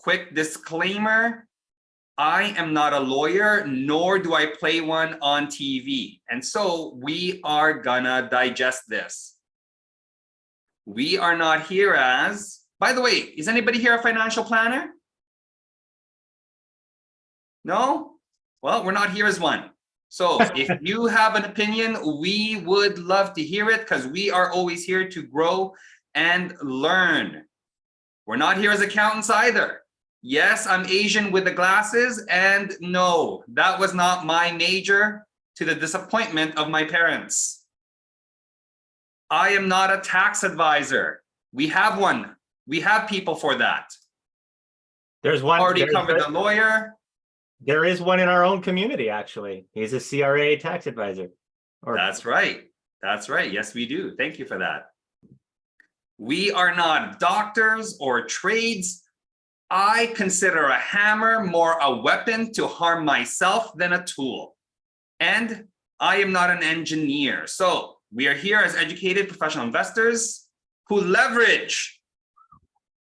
quick disclaimer. I am not a lawyer, nor do I play one on TV. And so we are gonna digest this. We are not here as, by the way, is anybody here a financial planner? No? Well, we're not here as one. So if you have an opinion, we would love to hear it because we are always here to grow and learn. We're not here as accountants either. Yes, I'm Asian with the glasses, and no, that was not my major, to the disappointment of my parents. I am not a tax advisor. We have one. We have people for that. There's one. Already covered the lawyer. There is one in our own community, actually. He's a CRA tax advisor. That's right. That's right. Yes, we do. Thank you for that. We are not doctors or trades. I consider a hammer more a weapon to harm myself than a tool. And I am not an engineer. So we are here as educated professional investors who leverage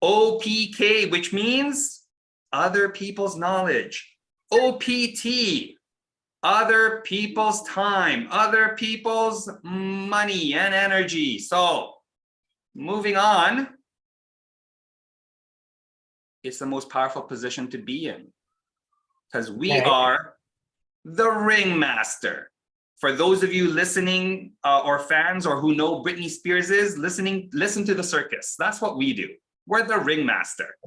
OPK, which means other people's knowledge. OPT, other people's time, other people's money and energy. So moving on. It's the most powerful position to be in because we are the ringmaster. For those of you listening or fans or who know Britney Spears is listening, listen to the circus. That's what we do. We're the ringmaster.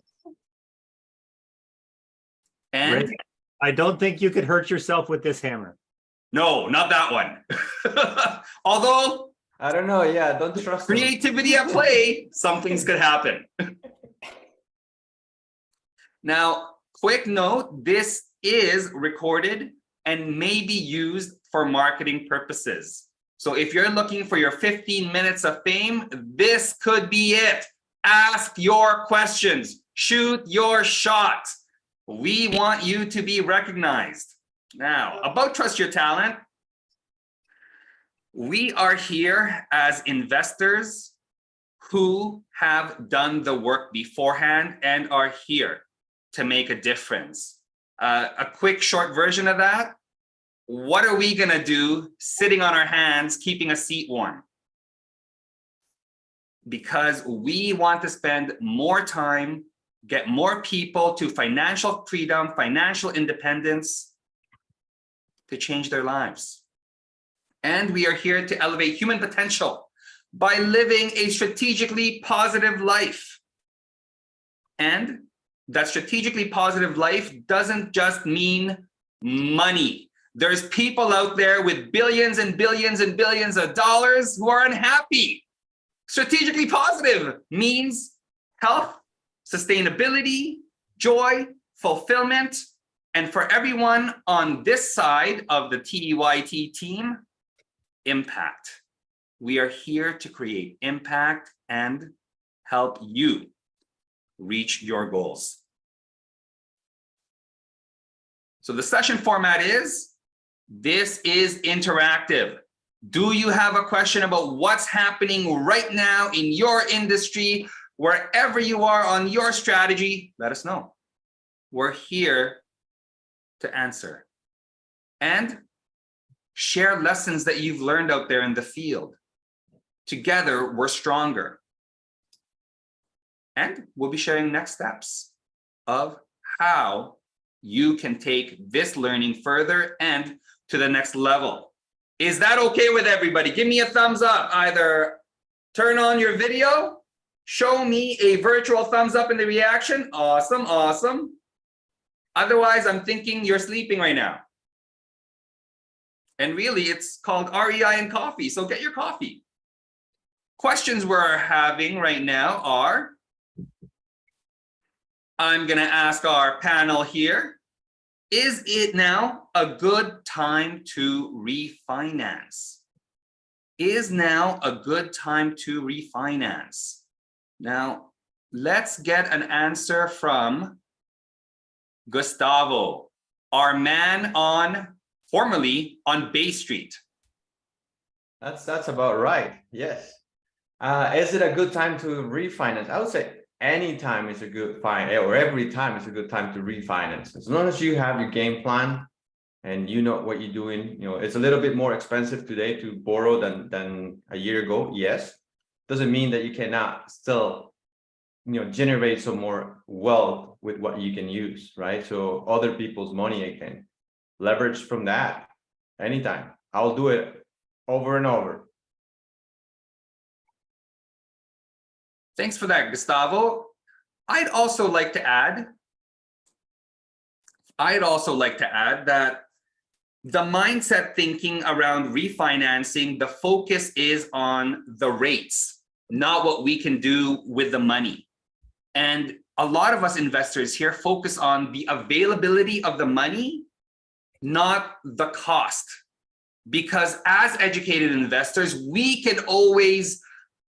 And Rick, I don't think you could hurt yourself with this hammer. No, not that one. Although I don't know. Yeah, don't trust them. Creativity at play, some things could happen. Now, quick note, this is recorded and may be used for marketing purposes. So if you're looking for your 15 minutes of fame, this could be it. Ask your questions, shoot your shot. We want you to be recognized. Now, about Trust Your Talent, we are here as investors who have done the work beforehand and are here to make a difference. A quick short version of that. What are we gonna do sitting on our hands, keeping a seat warm? Because we want to spend more time, get more people to financial freedom, financial independence, to change their lives. And we are here to elevate human potential by living a strategically positive life. And that strategically positive life doesn't just mean money. There's people out there with billions and billions and billions of dollars who are unhappy. Strategically positive means health, sustainability, joy, fulfillment, and for everyone on this side of the TEYT team, impact. We are here to create impact and help you reach your goals. So the session format is, this is interactive. Do you have a question about what's happening right now in your industry, wherever you are on your strategy? Let us know. We're here to answer. And share lessons that you've learned out there in the field. Together, we're stronger. And we'll be sharing next steps of how you can take this learning further and to the next level. Is that okay with everybody? Give me a thumbs up. Either turn on your video, show me a virtual thumbs up in the reaction. Awesome, awesome. Otherwise, I'm thinking you're sleeping right now. And really, it's called REI and coffee, so get your coffee. Questions we're having right now are, I'm gonna ask our panel here, is it now a good time to refinance? Is now a good time to refinance? Now, let's get an answer from Gustavo, our man formerly on Bay Street. That's about right. Yes. Is it a good time to refinance? I would say anytime is a good or every time is a good time to refinance. As long as you have your game plan and you know what you're doing, it's a little bit more expensive today to borrow than a year ago. Yes, doesn't mean that you cannot still, generate some more wealth with what you can use, right? So other people's money, I can leverage from that anytime. I'll do it over and over. Thanks for that, Gustavo. I'd also like to add that the mindset thinking around refinancing, the focus is on the rates, not what we can do with the money. And a lot of us investors here focus on the availability of the money, not the cost. Because as educated investors, we can always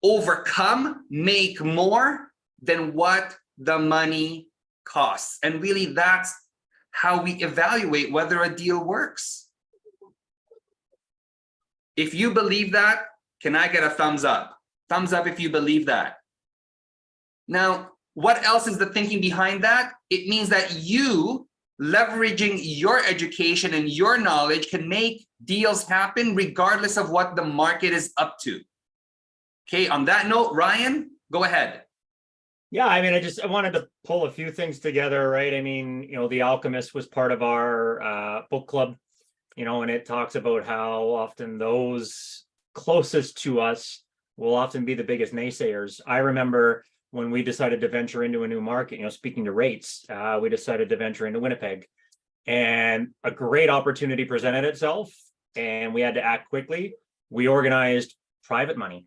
overcome, make more than what the money costs. And really, that's how we evaluate whether a deal works. If you believe that, can I get a thumbs up? Thumbs up if you believe that. Now, what else is the thinking behind that? It means that you, leveraging your education and your knowledge, can make deals happen regardless of what the market is up to. Okay, on that note, Ryan, go ahead. Yeah, I mean, I wanted to pull a few things together, right? I mean, The Alchemist was part of our book club, and it talks about how often those closest to us will often be the biggest naysayers. I remember when we decided to venture into a new market, speaking to rates, we decided to venture into Winnipeg, and a great opportunity presented itself, and we had to act quickly. We organized private money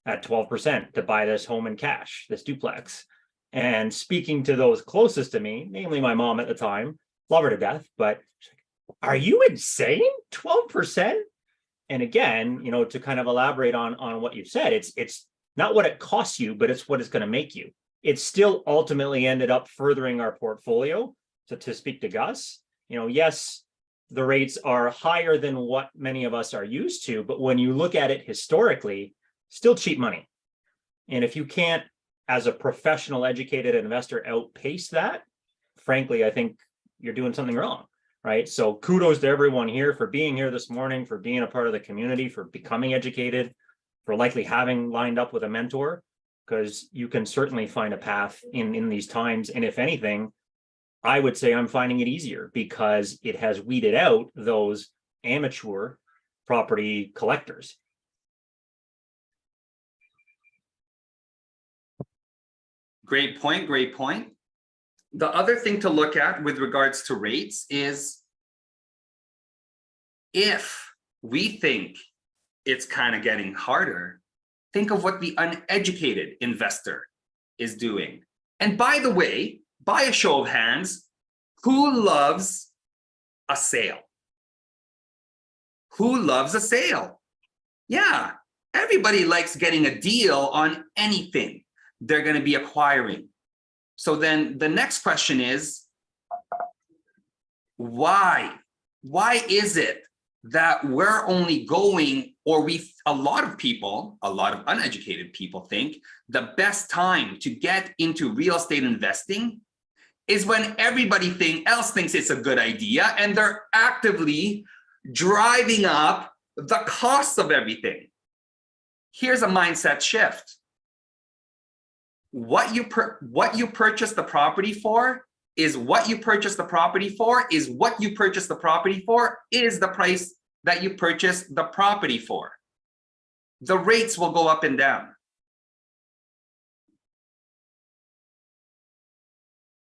at 12% to buy this home in cash, this duplex. And speaking to those closest to me, namely my mom at the time, love her to death, but she's like, are you insane? 12%? And again, to kind of elaborate on what you've said, it's not what it costs you, but it's what it's going to make you. It still ultimately ended up furthering our portfolio. So to speak to Gus, yes, the rates are higher than what many of us are used to, but when you look at it historically, still cheap money. And if you can't, as a professional educated investor, outpace that, frankly, I think you're doing something wrong, right? So kudos to everyone here for being here this morning, for being a part of the community, for becoming educated, for likely having lined up with a mentor, because you can certainly find a path in these times. And if anything, I would say I'm finding it easier because it has weeded out those amateur property collectors. Great point, great point. The other thing to look at with regards to rates is if we think it's kind of getting harder, think of what the uneducated investor is doing. And by the way, by a show of hands, who loves a sale? Who loves a sale? Yeah, everybody likes getting a deal on anything they're going to be acquiring. So then the next question is, why? Why is it that we're only going, or a lot of uneducated people think the best time to get into real estate investing is when everybody else thinks it's a good idea and they're actively driving up the cost of everything. Here's a mindset shift. What you purchase the property for is what you purchase the property for is what you purchase the property for is the price that you purchase the property for. The rates will go up and down.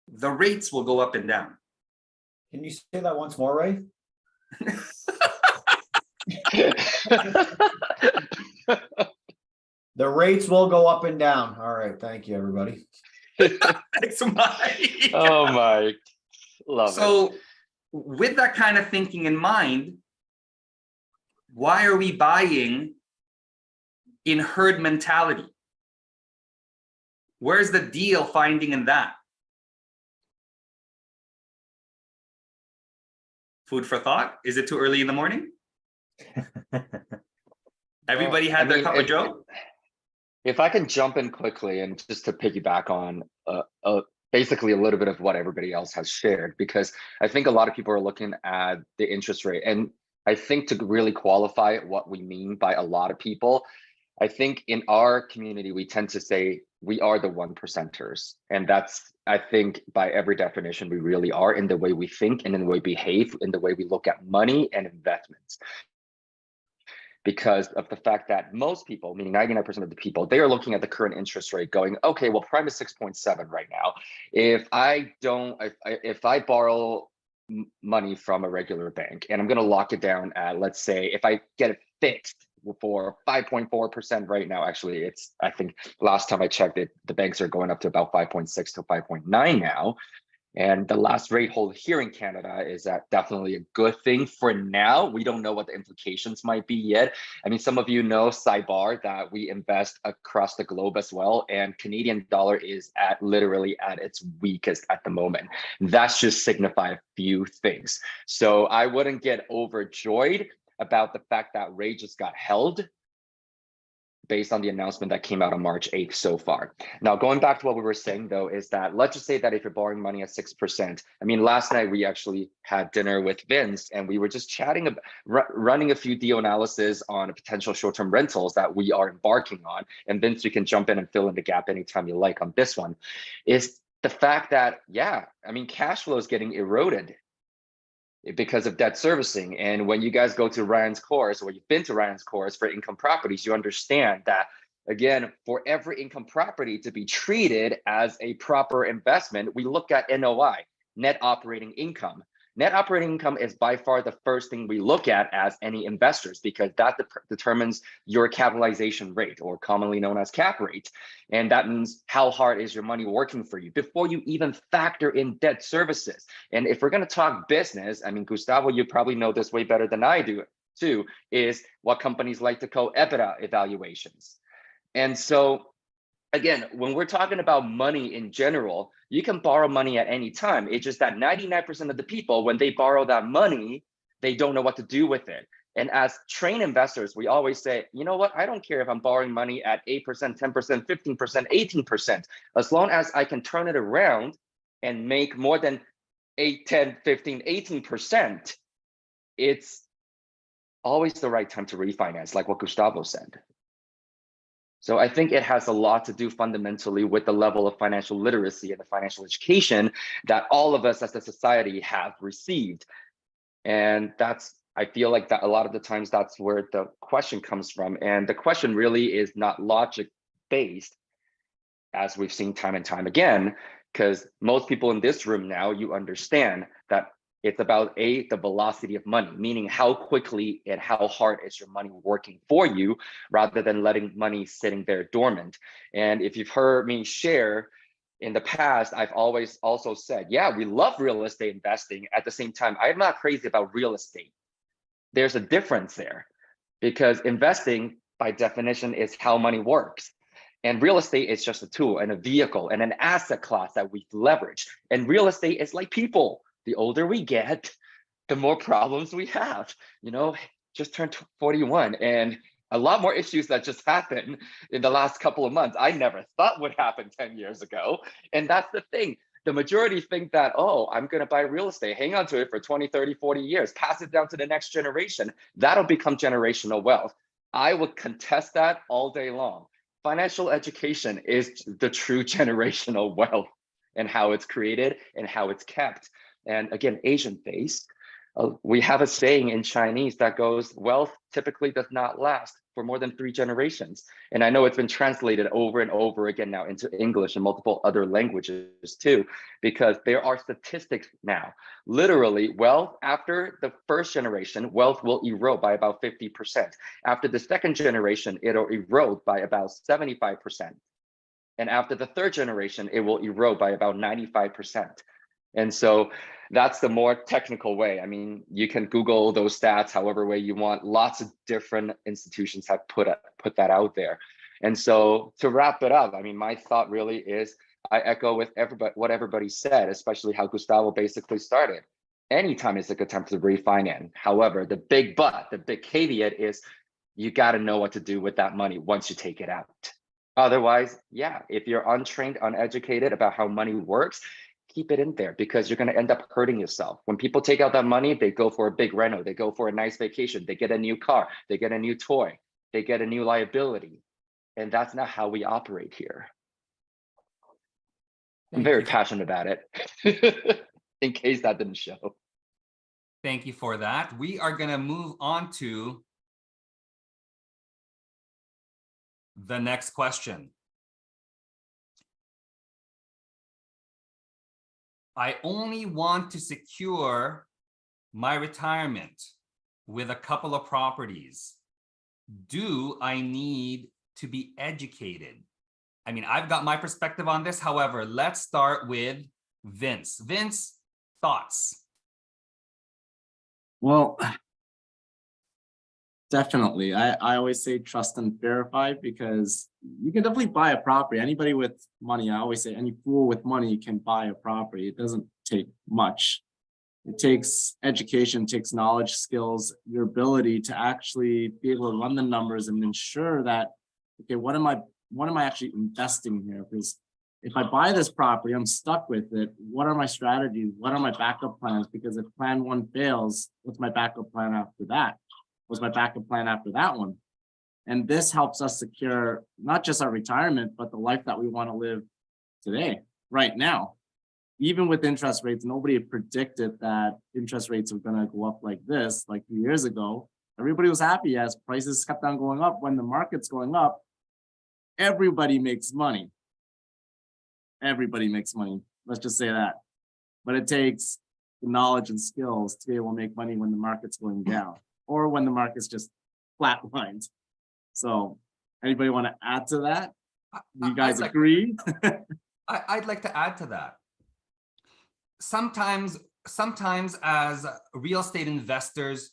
The rates will go up and down. Can you say that once more, Ray? The rates will go up and down. All right. Thank you, everybody. Thanks, Mike. Oh my, love it. So with that kind of thinking in mind, why are we buying in herd mentality? Where's the deal finding in that? Food for thought? Is it too early in the morning? Everybody had their cup of joe? If I can jump in quickly and just to piggyback on basically a little bit of what everybody else has shared, because I think a lot of people are looking at the interest rate. And I think to really qualify what we mean by a lot of people, I think in our community, we tend to say we are the 1%ers. And that's, I think by every definition, we really are in the way we think and in the way we behave, in the way we look at money and investments. Because of the fact that most people, meaning 99% of the people, they are looking at the current interest rate going, okay, well, prime is 6.7 right now. If I borrow money from a regular bank and I'm going to lock it down at, let's say, if I get it fixed for 5.4% right now, actually, it's, I think last time I checked it, the banks are going up to about 5.6 to 5.9 now. And the last rate hold here in Canada is that definitely a good thing for now. We don't know what the implications might be yet. I mean, some of you know, sidebar, that we invest across the globe as well. And Canadian dollar is literally at its weakest at the moment. That's just signify a few things. So I wouldn't get overjoyed about the fact that rate just got held based on the announcement that came out on March 8th so far. Now, going back to what we were saying though, is that let's just say that if you're borrowing money at 6%, I mean, last night we actually had dinner with Vince and we were just chatting about running a few deal analysis on potential short-term rentals that we are embarking on. And Vince, you can jump in and fill in the gap anytime you like on this one, is the fact that, yeah, I mean, cash flow is getting eroded because of debt servicing. And when you guys go to Ryan's course, or you've been to Ryan's course for income properties, you understand that, again, for every income property to be treated as a proper investment, we look at NOI, net operating income. Net operating income is by far the first thing we look at as any investors, because that determines your capitalization rate, or commonly known as cap rate. And that means how hard is your money working for you before you even factor in debt services. And if we're going to talk business, I mean, Gustavo, you probably know this way better than I do too, is what companies like to call EBITDA evaluations. And so again, when we're talking about money in general, you can borrow money at any time. It's just that 99% of the people, when they borrow that money, they don't know what to do with it. And as trained investors, we always say, you know what? I don't care if I'm borrowing money at 8%, 10%, 15%, 18%. As long as I can turn it around and make more than 8, 10, 15, 18%, it's always the right time to refinance, like what Gustavo said. So I think it has a lot to do fundamentally with the level of financial literacy and the financial education that all of us as a society have received. And I feel like that a lot of the times that's where the question comes from. And the question really is not logic based, as we've seen time and time again, because most people in this room now, you understand that it's about the velocity of money, meaning how quickly and how hard is your money working for you, rather than letting money sitting there dormant. And if you've heard me share in the past, I've always also said, yeah, we love real estate investing. At the same time, I'm not crazy about real estate. There's a difference there, because investing by definition is how money works. And real estate is just a tool and a vehicle and an asset class that we leverage. And real estate is like people. The older we get, the more problems we have. You know, just turned 41 and a lot more issues that just happened in the last couple of months I never thought would happen 10 years ago. And that's the thing. The majority think that, oh, I'm going to buy real estate, hang on to it for 20, 30, 40 years, pass it down to the next generation. That'll become generational wealth. I would contest that all day long. Financial education is the true generational wealth, and how it's created and how it's kept. And again, Asian based, we have a saying in Chinese that goes, wealth typically does not last for more than 3 generations. And I know it's been translated over and over again now into English and multiple other languages too, because there are statistics now. Literally, wealth after the first generation, wealth will erode by about 50%. After the second generation, it'll erode by about 75%. And after the third generation, it will erode by about 95%. And so that's the more technical way. I mean, you can Google those stats however way you want. Lots of different institutions have put that out there. And so to wrap it up, I mean, my thought really is, I echo with what everybody said, especially how Gustavo basically started. Anytime is a good time to refinance. However, the big caveat is you got to know what to do with that money once you take it out. Otherwise, yeah, if you're untrained, uneducated about how money works, keep it in there because you're going to end up hurting yourself. When people take out that money, they go for a big reno, they go for a nice vacation, they get a new car, they get a new toy, they get a new liability. And that's not how we operate here. I'm Thank very you. passionate about it, in case that didn't show. Thank you for that. We are going to move on to the next question. I only want to secure my retirement with a couple of properties. Do I need to be educated? I mean, I've got my perspective on this. However, let's start with Vince. Vince, thoughts? Well, definitely. I always say trust and verify because you can definitely buy a property. Anybody with money, I always say any fool with money can buy a property. It doesn't take much. It takes education, takes knowledge, skills, your ability to actually be able to run the numbers and ensure that, okay, what am I actually investing here? Because if I buy this property, I'm stuck with it. What are my strategies? What are my backup plans? Because if plan one fails, what's my backup plan after that? What's my backup plan after that one? And this helps us secure not just our retirement, but the life that we want to live today, right now. Even with interest rates, nobody predicted that interest rates are going to go up like this, like 2 years ago. Everybody was happy as prices kept on going up. When the market's going up, everybody makes money. Everybody makes money. Let's just say that. But it takes the knowledge and skills to be able to make money when the market's going down or when the market's just flatlined. So anybody want to add to that? Do you guys agree? I'd like to add to that. Sometimes as real estate investors,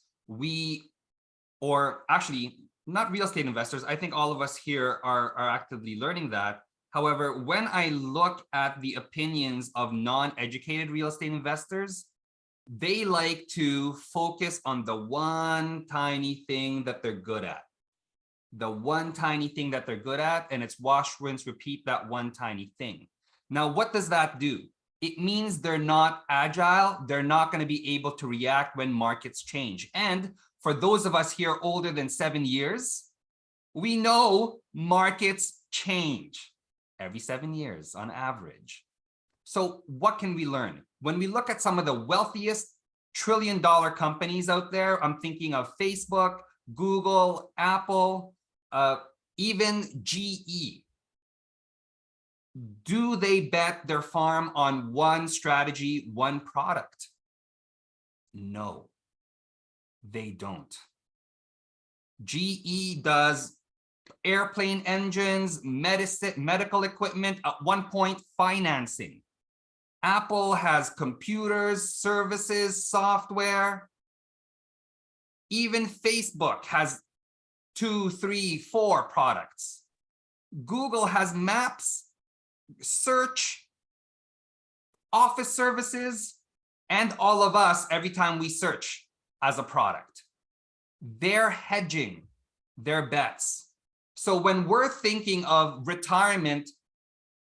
or actually not real estate investors, I think all of us here are actively learning that. However, when I look at the opinions of non-educated real estate investors, they like to focus on the one tiny thing that they're good at. The one tiny thing that they're good at, and it's wash, rinse, repeat that one tiny thing. Now, what does that do? It means they're not agile. They're not going to be able to react when markets change. And for those of us here older than 7 years, we know markets change every 7 years on average. So what can we learn? When we look at some of the wealthiest trillion-dollar companies out there, I'm thinking of Facebook, Google, Apple, even GE. Do they bet their farm on one strategy, one product? No, they don't. GE does airplane engines, medical equipment, at one point financing. Apple has computers, services, software. Even Facebook has 2, 3, 4 products. Google has maps, search, office services, and all of us every time we search as a product. They're hedging their bets. So when we're thinking of retirement,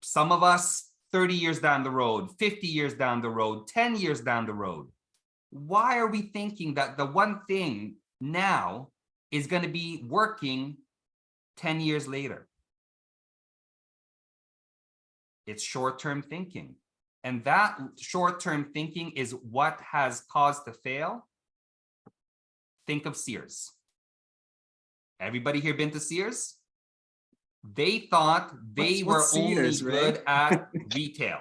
some of us 30 years down the road, 50 years down the road, 10 years down the road, why are we thinking that the one thing now is going to be working 10 years later? It's short-term thinking. And that short-term thinking is what has caused to fail. Think of Sears. Everybody here been to Sears? They thought they were What's only Sears, Ray? good at retail.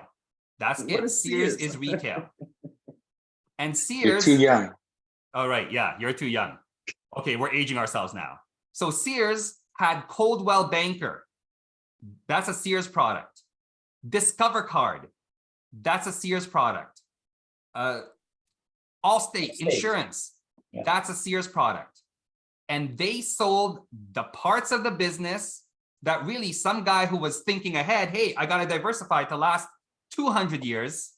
That's What it. is Sears Sears? is retail. And You're Sears. too young. All right, yeah, you're too young. Okay, we're aging ourselves now. So Sears had Coldwell Banker. That's a Sears product. Discover Card. That's a Sears product. Allstate Insurance. Yeah. That's a Sears product. And they sold the parts of the business that really some guy who was thinking ahead, hey, I got to diversify to last 200 years,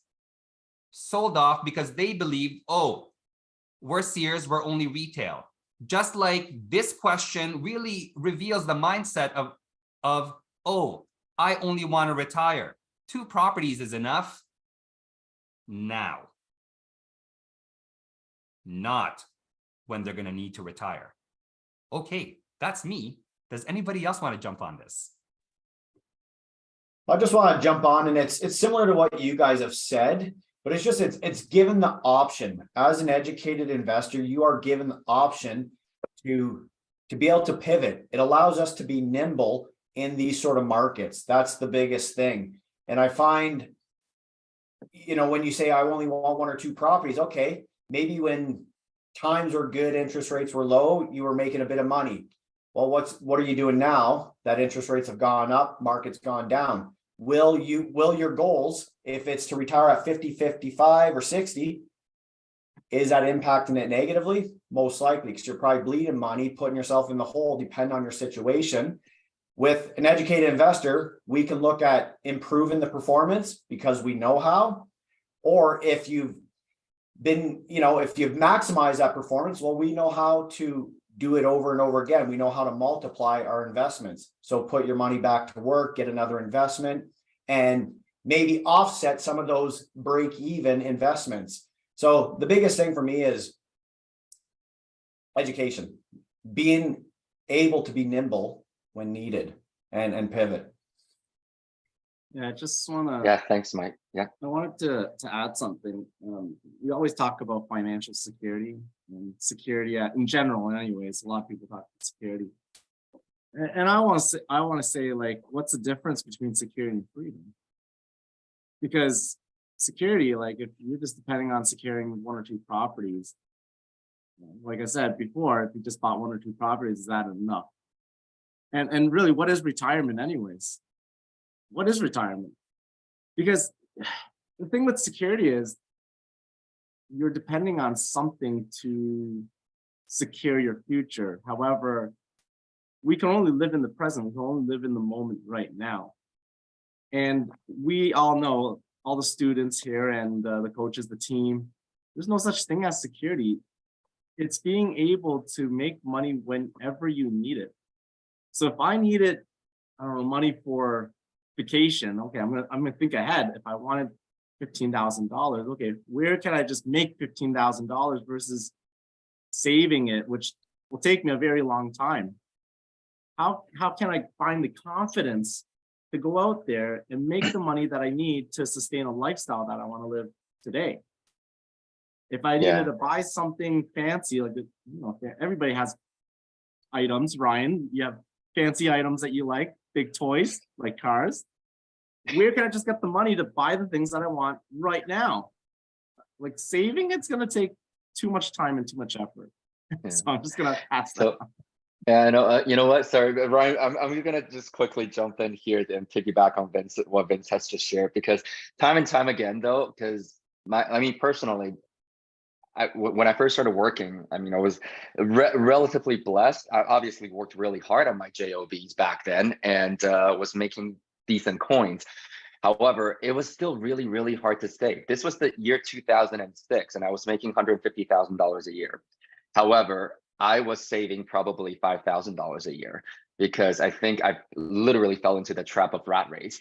sold off because they believed, oh, we're Sears, we're only retail. Just like this question really reveals the mindset of oh, I only want to retire. 2 properties is enough. Now. Not when they're going to need to retire. Okay, that's me. Does anybody else want to jump on this? I just want to jump on, and it's similar to what you guys have said, but it's just it's given the option. As an educated investor, you are given the option to be able to pivot. It allows us to be nimble in these sort of markets. That's the biggest thing. And I find, you know, when you say I only want 1 or 2 properties, okay, maybe when times were good, interest rates were low, you were making a bit of money. Well, what are you doing now that interest rates have gone up, market's gone down? Will your goals, if it's to retire at 50, 55 or 60, is that impacting it negatively? Most likely, because you're probably bleeding money, putting yourself in the hole, depending on your situation. With an educated investor, we can look at improving the performance because we know how. Or if you've been, you know, if you've maximized that performance, well, we know how to do it over and over again. We know how to multiply our investments. So put your money back to work, get another investment, and maybe offset some of those break-even investments. So the biggest thing for me is education, being able to be nimble when needed and pivot. Yeah, I just wanna. Yeah, thanks, Mike. Yeah. I wanted to add something. We always talk about financial security and security in general. Anyways, a lot of people talk about security, and I want to say, like, what's the difference between security and freedom? Because security, like, if you're just depending on securing 1 or 2 properties, like I said before, if you just bought 1 or 2 properties, is that enough? And really, what is retirement, anyways? What is retirement? Because the thing with security is you're depending on something to secure your future. However, we can only live in the present. We can only live in the moment right now. And we all know, all the students here and the coaches, the team, there's no such thing as security. It's being able to make money whenever you need it. So if I needed, I don't know, money for vacation, okay, I'm gonna think ahead. If I wanted $15,000, okay, where can I just make $15,000 versus saving it, which will take me a very long time? How can I find the confidence to go out there and make the money that I need to sustain a lifestyle that I want to live today? If I needed to buy something fancy, like, you know, everybody has items, Ryan, you have fancy items that you like, big toys, like cars. Where can I just get the money to buy the things that I want right now? Like, saving, it's going to take too much time and too much effort. Yeah. So I'm just going to pass that on. Yeah, I know. You know what? Sorry, Ryan. I'm gonna just quickly jump in here and piggyback on what Vince has just shared, because time and time again, though, because I mean, personally, when I first started working, I mean, I was relatively blessed. I obviously worked really hard on my JOBs back then and was making decent coins. However, it was still really, really hard to save. This was the year 2006, and I was making $150,000 a year. However, I was saving probably $5,000 a year because I think I literally fell into the trap of rat race.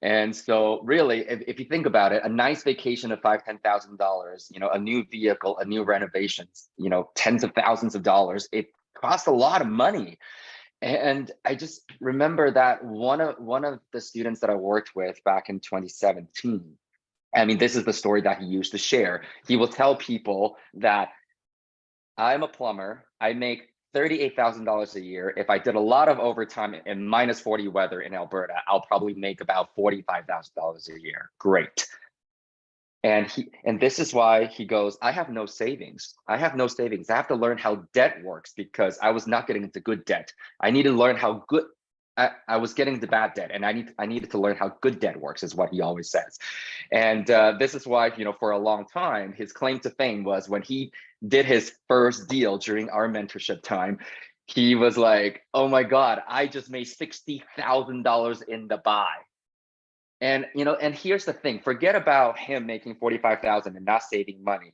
And so really, if you think about it, a nice vacation of $5,000, $10,000, you know, a new vehicle, a new renovations, you know, tens of thousands of dollars, it costs a lot of money. And I just remember that one of the students that I worked with back in 2017, I mean, this is the story that he used to share. He will tell people that I'm a plumber, I make $38,000 a year. If I did a lot of overtime in -40 weather in Alberta, I'll probably make about $45,000 a year. Great. And this is why he goes, I have no savings. I have no savings. I have to learn how debt works because I was not getting into good debt. I need to learn how good I was getting into bad debt, and I needed to learn how good debt works, is what he always says. And this is why, you know, for a long time, his claim to fame was when he did his first deal during our mentorship time, he was like, oh my God, I just made $60,000 in the buy. And, you know, and here's the thing, forget about him making 45,000 and not saving money.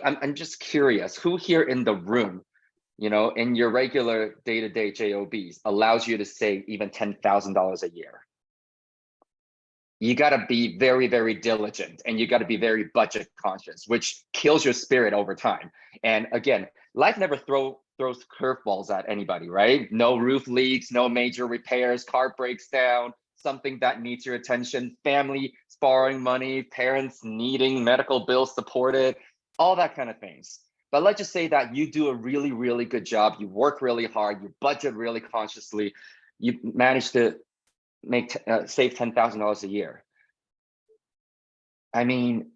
I'm just curious, who here in the room you know, in your regular day-to-day jobs allows you to save even $10,000 a year. You got to be very, very diligent, and you got to be very budget conscious, which kills your spirit over time. And again, life never throws curveballs at anybody, right? No roof leaks, no major repairs, car breaks down, something that needs your attention, family borrowing money, parents needing medical bills supported, all that kind of things. But let's just say that you do a really, really good job. You work really hard, you budget really consciously, you manage to make save $10,000 a year. I mean,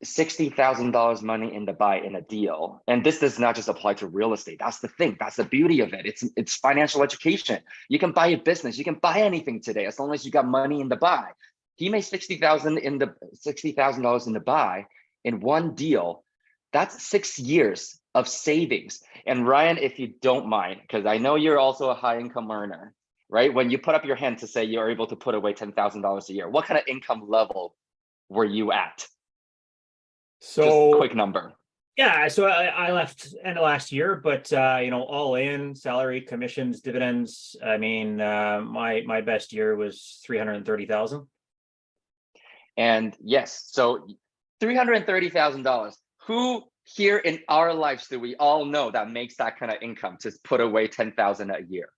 $60,000 money in the buy in a deal, and this does not just apply to real estate. That's the thing. That's the beauty of it. It's financial education. You can buy a business. You can buy anything today as long as you got money in the buy. He made $60,000 in the buy in one deal. That's 6 years of savings. And Ryan, if you don't mind, because I know you're also a high income earner, right? When you put up your hand to say you're able to put away $10,000 a year, what kind of income level were you at? So just quick number. Yeah, so I left end of last year, but you know, all in salary, commissions, dividends. I mean, my best year was 330,000. And yes, so $330,000. Who here in our lives do we all know that makes that kind of income to put away 10,000 a year?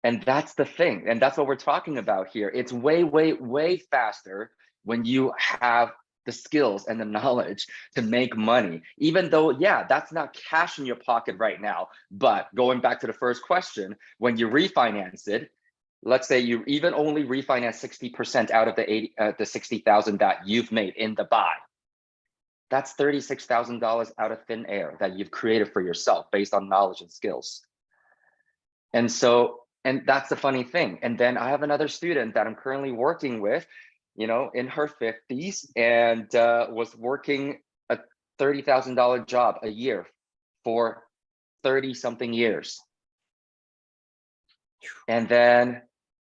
And that's the thing, and that's what we're talking about here. It's way, way, way faster when you have the skills and the knowledge to make money, even though, yeah, that's not cash in your pocket right now. But going back to the first question, when you refinance it, let's say you even only refinance 60% out of the 60,000 that you've made in the buy. That's $36,000 out of thin air that you've created for yourself based on knowledge and skills. And so, and that's the funny thing. And then I have another student that I'm currently working with, you know, in her 50s, and was working a $30,000 job a year for 30 something years. And then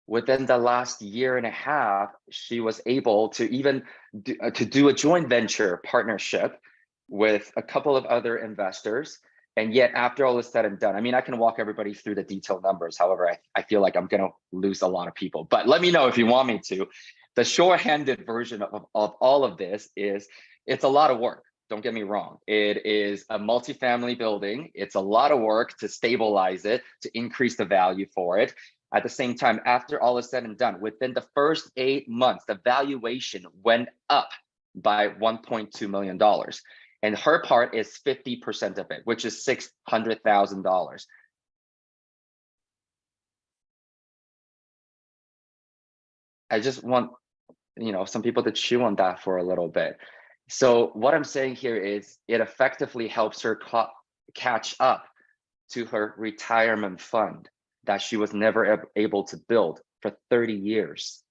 within the last year and a half, she was able to even do a joint venture partnership with a couple of other investors. And yet after all is said and done, I mean, I can walk everybody through the detailed numbers. However, I feel like I'm gonna lose a lot of people, but let me know if you want me to. The short-handed version of all of this is it's a lot of work. Don't get me wrong. It is a multifamily building. It's a lot of work to stabilize it, to increase the value for it. At the same time, after all is said and done, within the first 8 months, the valuation went up by $1.2 million. And her part is 50% of it, which is $600,000. I just want, you know, some people to chew on that for a little bit. So what I'm saying here is it effectively helps her catch up to her retirement fund that she was never able to build for 30 years.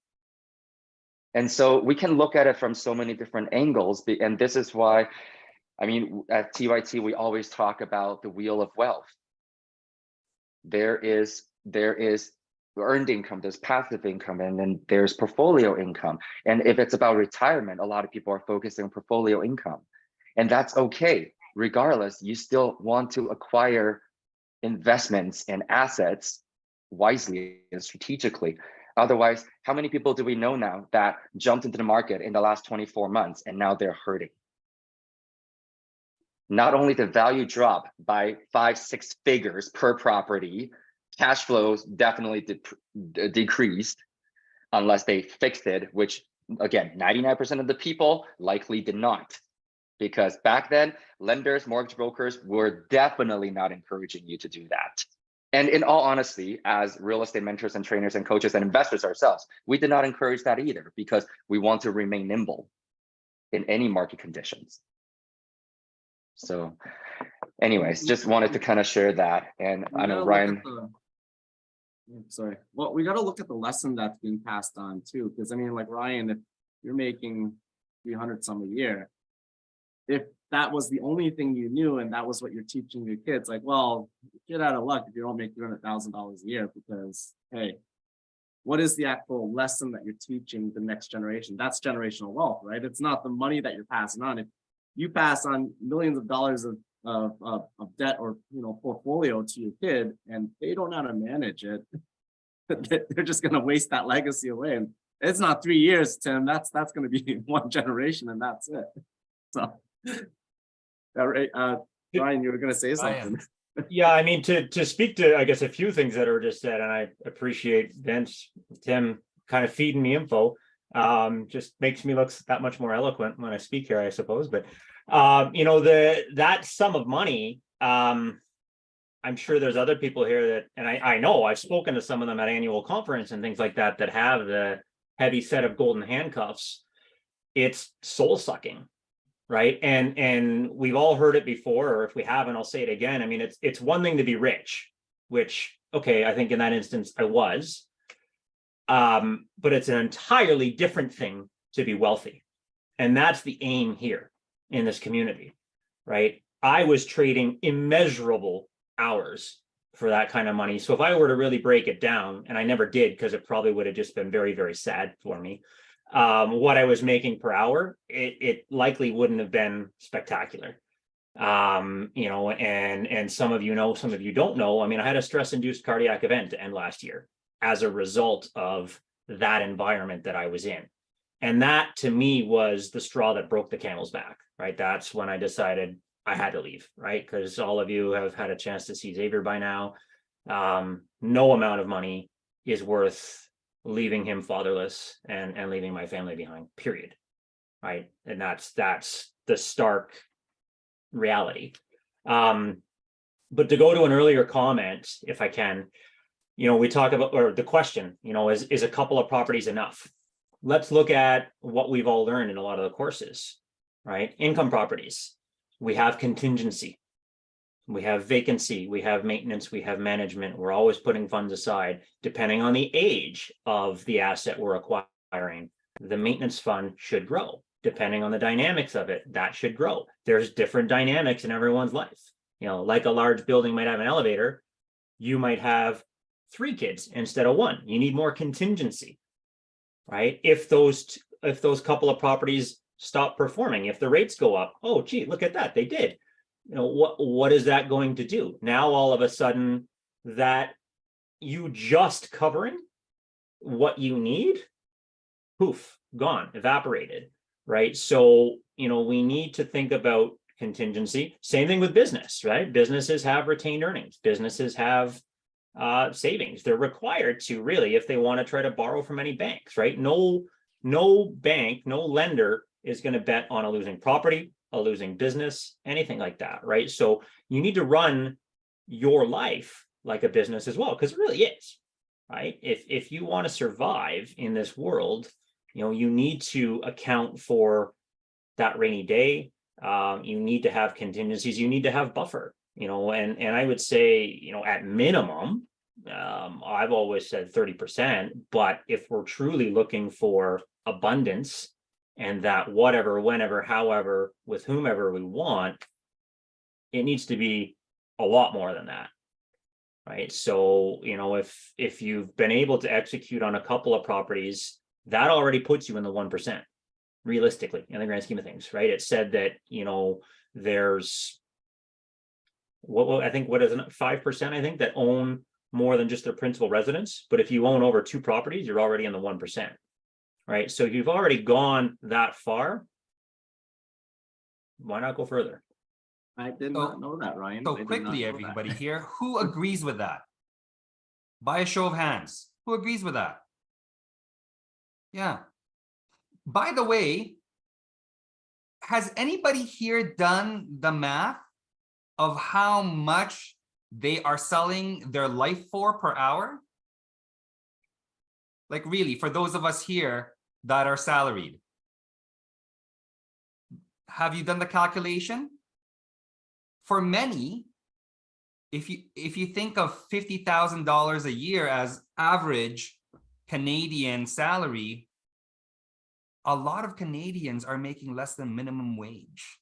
And so we can look at it from so many different angles. And this is why, I mean, at TYT, we always talk about the wheel of wealth. There is earned income, there's passive income, and then there's portfolio income. And if it's about retirement, a lot of people are focusing on portfolio income. And that's okay. Regardless, you still want to acquire investments and assets wisely and strategically. Otherwise, how many people do we know now that jumped into the market in the last 24 months and now they're hurting? Not only the value drop by 5-6 figures per property, cash flows definitely decreased unless they fixed it, which again, 99% of the people likely did not. Because back then, lenders, mortgage brokers were definitely not encouraging you to do that. And in all honesty, as real estate mentors and trainers and coaches and investors ourselves, we did not encourage that either because we want to remain nimble in any market conditions. So anyways, just wanted to kind of share that. And I know Ryan. Sorry. Well, we got to look at the lesson that's being passed on too. Because I mean, like Ryan, if you're making 300 some a year, if that was the only thing you knew and that was what you're teaching your kids, like, well, get out of luck if you don't make $300,000 a year, because hey, what is the actual lesson that you're teaching the next generation? That's generational wealth, right? It's not the money that you're passing on. If you pass on millions of dollars of of debt or, portfolio to your kid and they don't know how to manage it, they're just gonna waste that legacy away. And it's not 3 years, Tim. That's gonna be one generation and that's it. So, right, Ryan, you were gonna say something. Yeah, I mean, to speak to, I guess, a few things that are just said, and I appreciate Vince, Tim kind of feeding me info. Just makes me look that much more eloquent when I speak here, I suppose. But that sum of money, I'm sure there's other people here that, and I know I've spoken to some of them at annual conference and things like that have the heavy set of golden handcuffs. It's soul sucking. Right. And we've all heard it before, or if we haven't, I'll say it again. I mean, it's one thing to be rich, which, okay, I think in that instance I was. But it's an entirely different thing to be wealthy. And that's the aim here in this community. Right. I was trading immeasurable hours for that kind of money. So if I were to really break it down, and I never did, because it probably would have just been very, very sad for me. What I was making per hour, it likely wouldn't have been spectacular. And some of you know, some of you don't know. I mean, I had a stress-induced cardiac event to end last year as a result of that environment that I was in. And that to me was the straw that broke the camel's back, right? That's when I decided I had to leave, right? Because all of you have had a chance to see Xavier by now. No amount of money is worth leaving him fatherless and leaving my family behind, period. Right. And that's the stark reality. But to go to an earlier comment, if I can, we talk about, or the question, is a couple of properties enough? Let's look at what we've all learned in a lot of the courses, right? Income properties. We have contingency. We have vacancy, we have maintenance, we have management. We're always putting funds aside depending on the age of the asset we're acquiring. The maintenance fund should grow depending on the dynamics of it. That should grow. There's different dynamics in everyone's life. Like a large building might have an elevator, you might have 3 kids instead of 1. You need more contingency, right? If those couple of properties stop performing, if the rates go up, oh gee, look at that, they did. What is that going to do? Now, all of a sudden, that you just covering what you need, poof, gone, evaporated, right? So, we need to think about contingency. Same thing with business, right? Businesses have retained earnings. Businesses have savings. They're required to really, if they want to try to borrow from any banks, right? No bank, no lender is going to bet on a losing property, a losing business, anything like that, right? So you need to run your life like a business as well, because it really is, right? If you want to survive in this world, you need to account for that rainy day. You need to have contingencies. You need to have buffer, and I would say, at minimum, I've always said 30%, but if we're truly looking for abundance, and that whatever, whenever, however, with whomever we want, it needs to be a lot more than that, right? So, if you've been able to execute on a couple of properties, that already puts you in the 1%, realistically, in the grand scheme of things, right? It said that, there's, I think, what is it, 5%, I think, that own more than just their principal residence. But if you own over 2 properties, you're already in the 1%. Right. So you've already gone that far. Why not go further? I did not know that, Ryan. So I did not quickly, know everybody that. here, who agrees with that? By a show of hands, who agrees with that? Yeah. By the way, has anybody here done the math of how much they are selling their life for per hour? Like, really, for those of us here that are salaried, have you done the calculation? For many, if you think of $50,000 a year as average Canadian salary, a lot of Canadians are making less than minimum wage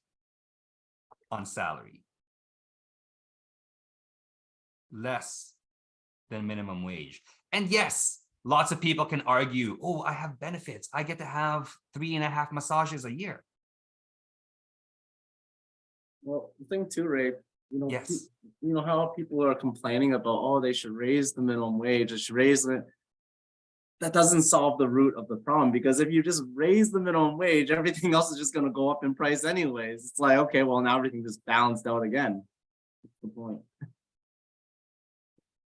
on salary. Less than minimum wage. And yes, lots of people can argue, oh, I have benefits. I get to have 3.5 massages a year. Well, the thing too, Ray, Yes. you know how people are complaining about, oh, they should raise the minimum wage, they should raise it. That doesn't solve the root of the problem, because if you just raise the minimum wage, everything else is just going to go up in price anyways. It's like, okay, well, now everything just balanced out again. That's the point.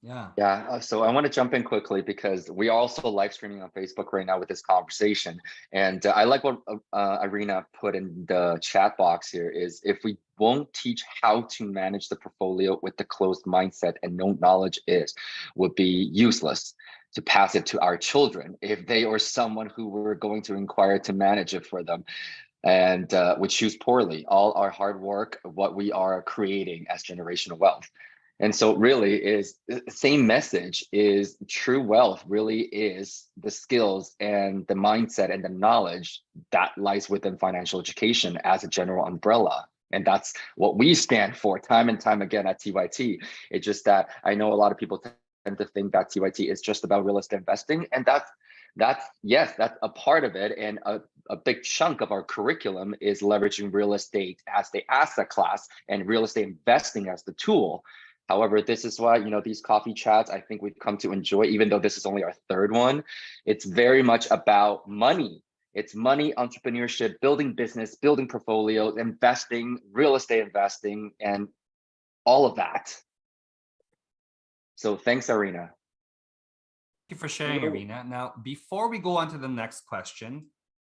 Yeah. Yeah, so I want to jump in quickly because we are also live streaming on Facebook right now with this conversation. And I like what Irina put in the chat box here is if we won't teach how to manage the portfolio with the closed mindset and no knowledge would be useless to pass it to our children if they or someone who were going to inquire to manage it for them and would choose poorly all our hard work, what we are creating as generational wealth. And so really is the same message is true wealth really is the skills and the mindset and the knowledge that lies within financial education as a general umbrella. And that's what we stand for time and time again at TYT. It's just that I know a lot of people tend to think that TYT is just about real estate investing. And that's yes, that's a part of it. And a big chunk of our curriculum is leveraging real estate as the asset class and real estate investing as the tool. However, this is why, these coffee chats, I think we've come to enjoy, even though this is only our third one. It's very much about money. It's money, entrepreneurship, building business, building portfolios, investing, real estate investing, and all of that. So thanks, Irina. Thank you for sharing, Irina. Now, before we go on to the next question,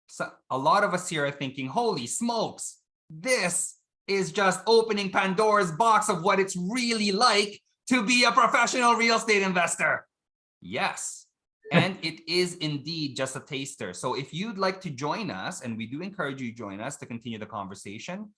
so a lot of us here are thinking, holy smokes, this is just opening Pandora's box of what it's really like to be a professional real estate investor. Yes, and it is indeed just a taster. So if you'd like to join us, and we do encourage you to join us to continue the conversation,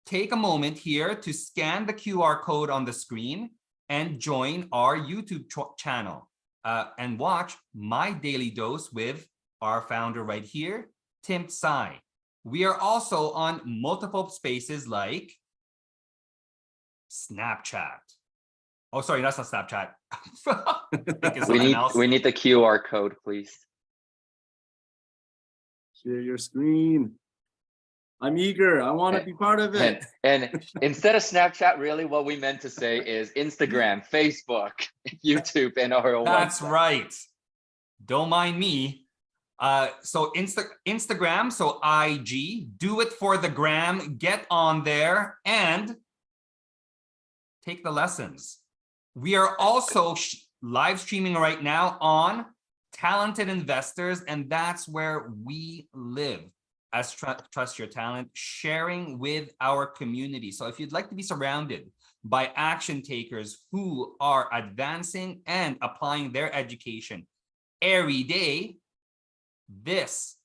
take a moment here to scan the QR code on the screen and join our YouTube channel and watch My Daily Dose with our founder right here, Tim Tsai. We are also on multiple spaces like Snapchat. Oh, sorry, that's not Snapchat. We need the QR code, please. Share your screen. I'm eager. I want to be part of it. And instead of Snapchat, really what we meant to say is Instagram, Facebook, YouTube, and our own That's website. right. Don't mind me. So Instagram, so IG, do it for the gram, get on there and take the lessons. We are also live streaming right now on Talented Investors, and that's where we live as Trust Your Talent, sharing with our community. So if you'd like to be surrounded by action takers who are advancing and applying their education every day, this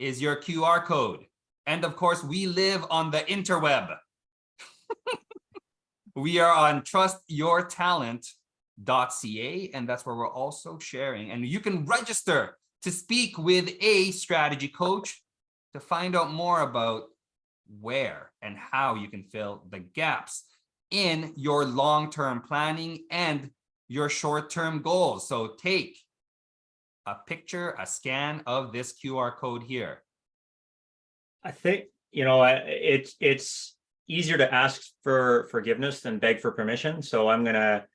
is your QR code. And of course, we live on the interweb. We are on trustyourtalent.ca, and that's where we're also sharing. And you can register to speak with a strategy coach to find out more about where and how you can fill the gaps in your long-term planning and your short-term goals. So take a picture, a scan of this QR code here. I think, it's easier to ask for forgiveness than beg for permission. So I'm going to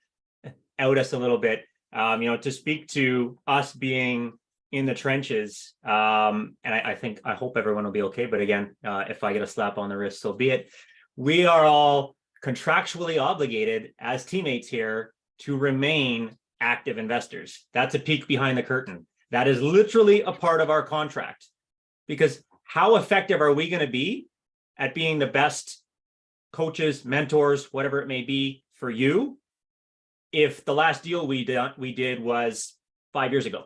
out us a little bit, to speak to us being in the trenches. And I hope everyone will be okay. But again, if I get a slap on the wrist, so be it. We are all contractually obligated as teammates here to remain active investors. That's a peek behind the curtain. That is literally a part of our contract. Because how effective are we going to be at being the best coaches, mentors, whatever it may be for you, if the last deal we did was 5 years ago,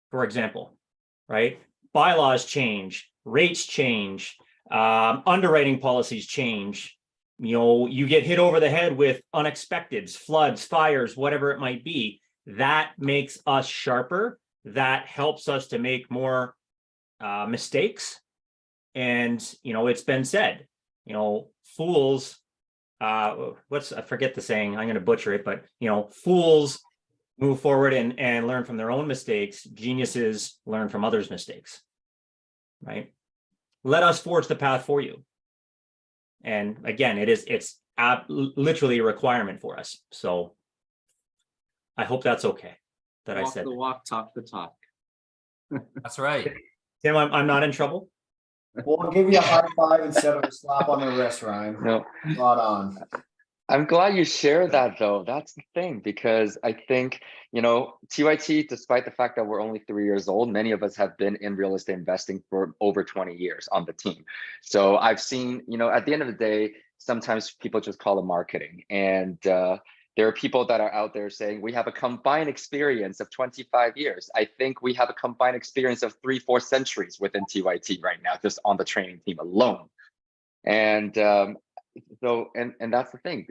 for example, right? Bylaws change, rates change, underwriting policies change. You get hit over the head with unexpecteds, floods, fires, whatever it might be. That makes us sharper. That helps us to make more mistakes. And, it's been said, fools, I forget the saying, I'm going to butcher it, but, fools move forward and learn from their own mistakes. Geniuses learn from others' mistakes, right? Let us forge the path for you. And again, it's literally a requirement for us. So I hope that's okay that I Walk said. the walk, talk the talk. That's right. Tim, I'm not in trouble. We'll give you a high five instead of a slap on the wrist, Ryan. No, Spot on. I'm glad you shared that though. That's the thing, because I think, TYT, despite the fact that we're only 3 years old, many of us have been in real estate investing for over 20 years on the team. So I've seen, at the end of the day, sometimes people just call it marketing. And there are people that are out there saying we have a combined experience of 25 years. I think we have a combined experience of 3-4 centuries within TYT right now, just on the training team alone. And so that's the thing.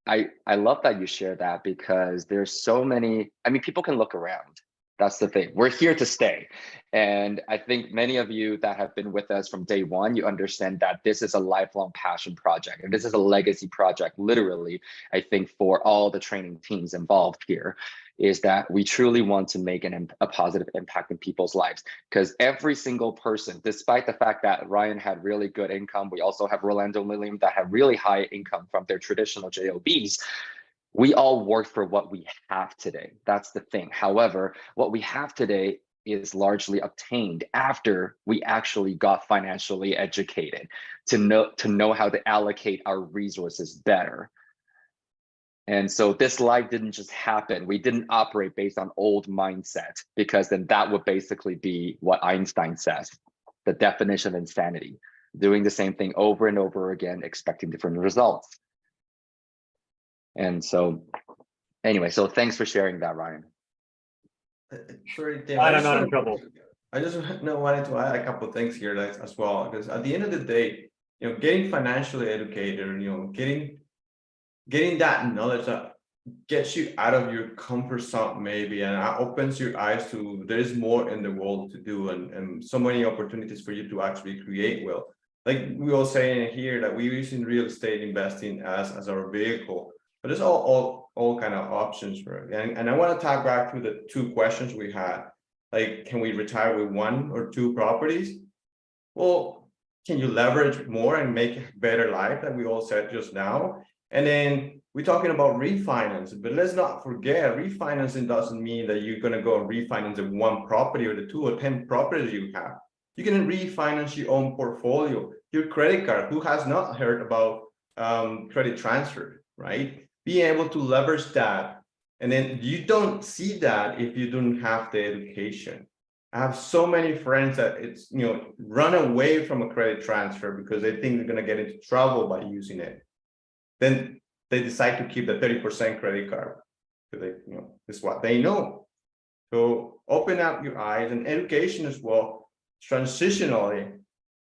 I love that you share that, because there's so many, people can look around. That's the thing. We're here to stay. And I think many of you that have been with us from day one, you understand that this is a lifelong passion project. And this is a legacy project, literally, I think, for all the training teams involved here, is that we truly want to make a positive impact in people's lives. Because every single person, despite the fact that Ryan had really good income, we also have Rolando and William that have really high income from their traditional JOBs. We all work for what we have today. That's the thing. However, what we have today is largely obtained after we actually got financially educated to know how to allocate our resources better. And so this life didn't just happen. We didn't operate based on old mindset, because then that would basically be what Einstein says, the definition of insanity, doing the same thing over and over again, expecting different results. And so anyway, so thanks for sharing that, Ryan. Sorry, Tim. I'm not in trouble. I just wanted to add a couple of things here as well, because at the end of the day, getting financially educated, getting that knowledge that gets you out of your comfort zone maybe, and opens your eyes to there's more in the world to do, and so many opportunities for you to actually create wealth. Like we all say in here that we're using real estate investing as our vehicle, but there's all kind of options for it. And I want to talk back to the 2 questions we had. Like, can we retire with 1 or 2 properties? Well, can you leverage more and make a better life, that we all said just now? And then we're talking about refinancing, but let's not forget, refinancing doesn't mean that you're going to go and refinance the 1 property or the 2 or 10 properties you have. You can refinance your own portfolio, your credit card. Who has not heard about credit transfer, right? Being able to leverage that. And then you don't see that if you don't have the education. I have so many friends that run away from a credit transfer because they think they're going to get into trouble by using it. Then they decide to keep the 30% credit card, because it's what they know. So open up your eyes, and education as well. Transitionally,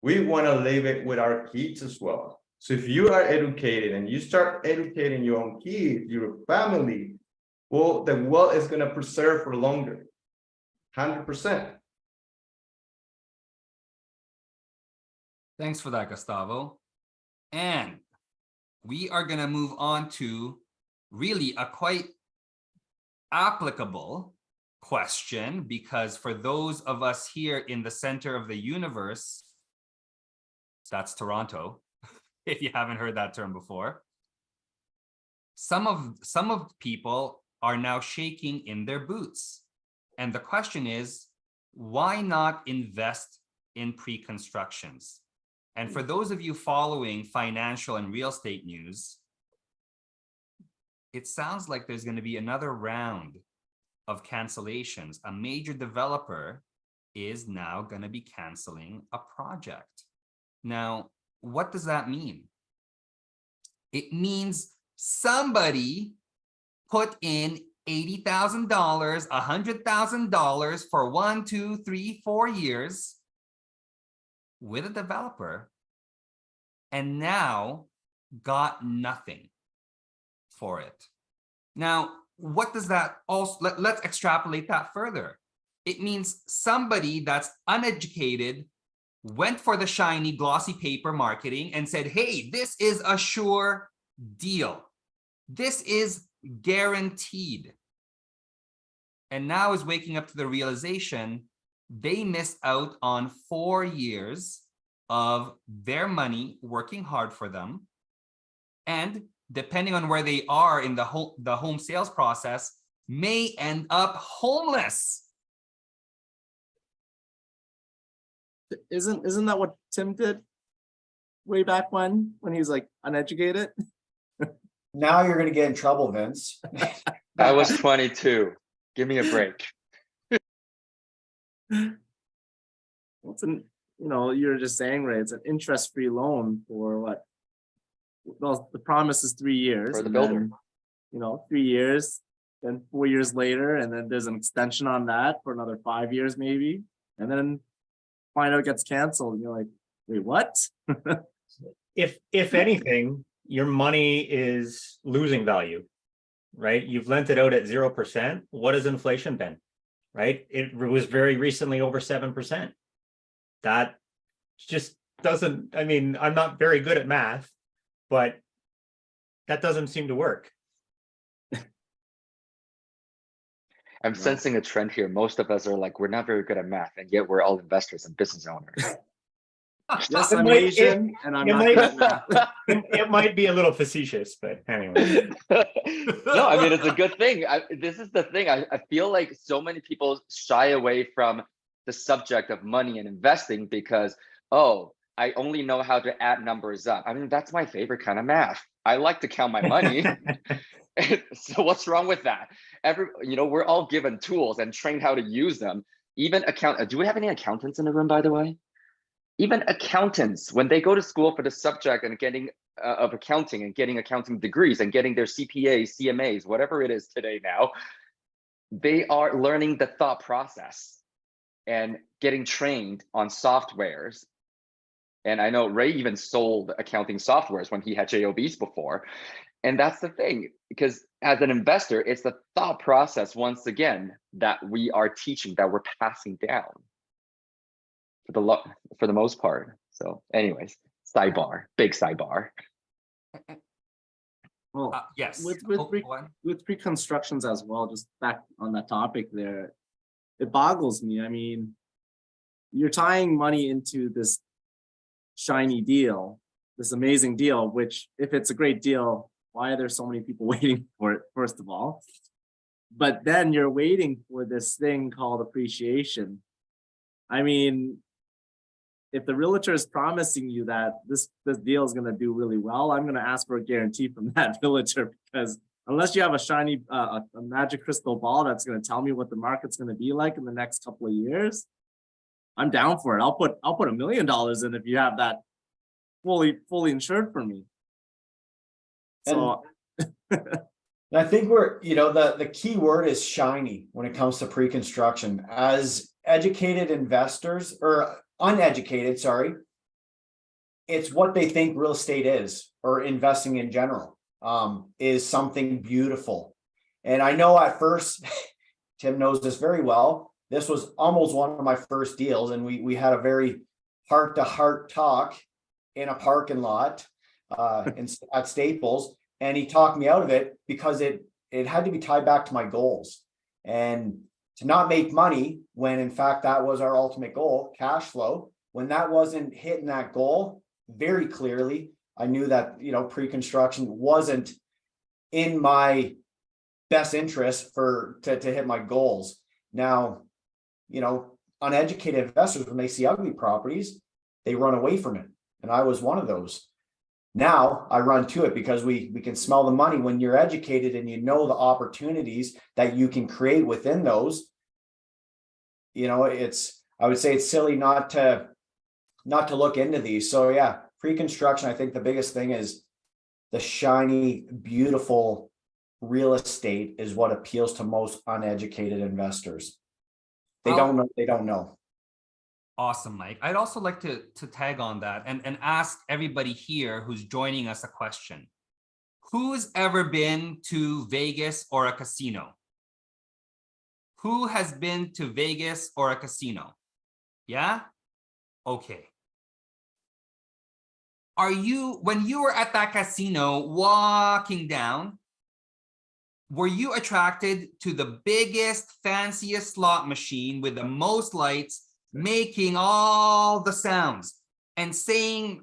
we want to live it with our kids as well. So if you are educated and you start educating your own kids, your family, well, the wealth is going to preserve for longer, 100%. Thanks for that, Gustavo. And we are going to move on to really a quite applicable question, because for those of us here in the center of the universe, that's Toronto, if you haven't heard that term before, some of people are now shaking in their boots. And the question is, why not invest in pre-constructions? And for those of you following financial and real estate news, it sounds like there's going to be another round of cancellations. A major developer is now going to be canceling a project. Now, what does that mean? It means somebody put in $80,000, $100,000 for 1, 2, 3, 4 years with a developer, and now got nothing for it. Now, what does that also, let's extrapolate that further. It means somebody that's uneducated went for the shiny, glossy paper marketing and said, hey, this is a sure deal. This is guaranteed. And now is waking up to the realization they missed out on 4 years of their money working hard for them. And depending on where they are in the home sales process, may end up homeless. Isn't that what Tim did way back when he was like uneducated? Now you're gonna get in trouble, Vince. I was 22. Give me a break. It's an, you're just saying, right, it's an interest-free loan for what? Well, the promise is 3 years. For the and builder. then, 3 years, then 4 years later, and then there's an extension on that for another 5 years maybe. And then find out it gets canceled. And you're like, wait, what? If anything, your money is losing value, right? You've lent it out at 0%. What has inflation been, right? It was very recently over 7%. That just doesn't, I mean, I'm not very good at math, but that doesn't seem to work. I'm No. sensing a trend here. Most of us are like, we're not very good at math, and yet we're all investors and business owners. Yes, It I'm might- Asian and I'm it not might- good at math. It might be a little facetious, but anyway. No, I mean, it's a good thing. This is the thing. I feel like so many people shy away from the subject of money and investing because, oh, I only know how to add numbers up. I mean, that's my favorite kind of math. I like to count my money. So what's wrong with that? We're all given tools and trained how to use them. Even do we have any accountants in the room, by the way? Even accountants, when they go to school for the subject and getting of accounting and getting accounting degrees and getting their CPAs, CMAs, whatever it is today now, they are learning the thought process and getting trained on softwares. And I know Ray even sold accounting softwares when he had JOBs before. And that's the thing, because as an investor, it's the thought process, once again, that we are teaching, that we're passing down for the most part. So anyways, sidebar, big sidebar. Well, Yes. with Oh, what? with pre-constructions as well, just back on that topic there, it boggles me. I mean, you're tying money into this shiny deal, this amazing deal, which if it's a great deal, why are there so many people waiting for it, first of all? But then you're waiting for this thing called appreciation. I mean, if the realtor is promising you that this deal is going to do really well, I'm going to ask for a guarantee from that realtor, because unless you have a shiny, a magic crystal ball that's going to tell me what the market's going to be like in the next couple of years, I'm down for it. I'll put $1 million in if you have that fully insured for me. So I think we're, the key word is shiny when it comes to pre-construction. As educated investors, or uneducated, sorry, it's what they think real estate is, or investing in general, is something beautiful. And I know at first, Tim knows this very well, this was almost one of my first deals, and we had a very heart-to-heart talk in a parking lot at Staples, and he talked me out of it because it had to be tied back to my goals. And to not make money when in fact that was our ultimate goal, cash flow, when that wasn't hitting that goal very clearly, I knew that, pre-construction wasn't in my best interest to hit my goals. Now, uneducated investors, when they see ugly properties, they run away from it. And I was one of those. Now I run to it because we can smell the money when you're educated and you know the opportunities that you can create within those. I would say it's silly not to look into these. So yeah, pre-construction, I think the biggest thing is the shiny, beautiful real estate is what appeals to most uneducated investors. They don't know. Awesome, Mike. I'd also like to tag on that and ask everybody here who's joining us a question. Who's ever been to Vegas or a casino? Who has been to Vegas or a casino? Yeah? Okay. When you were at that casino walking down, were you attracted to the biggest, fanciest slot machine with the most lights, making all the sounds? and saying,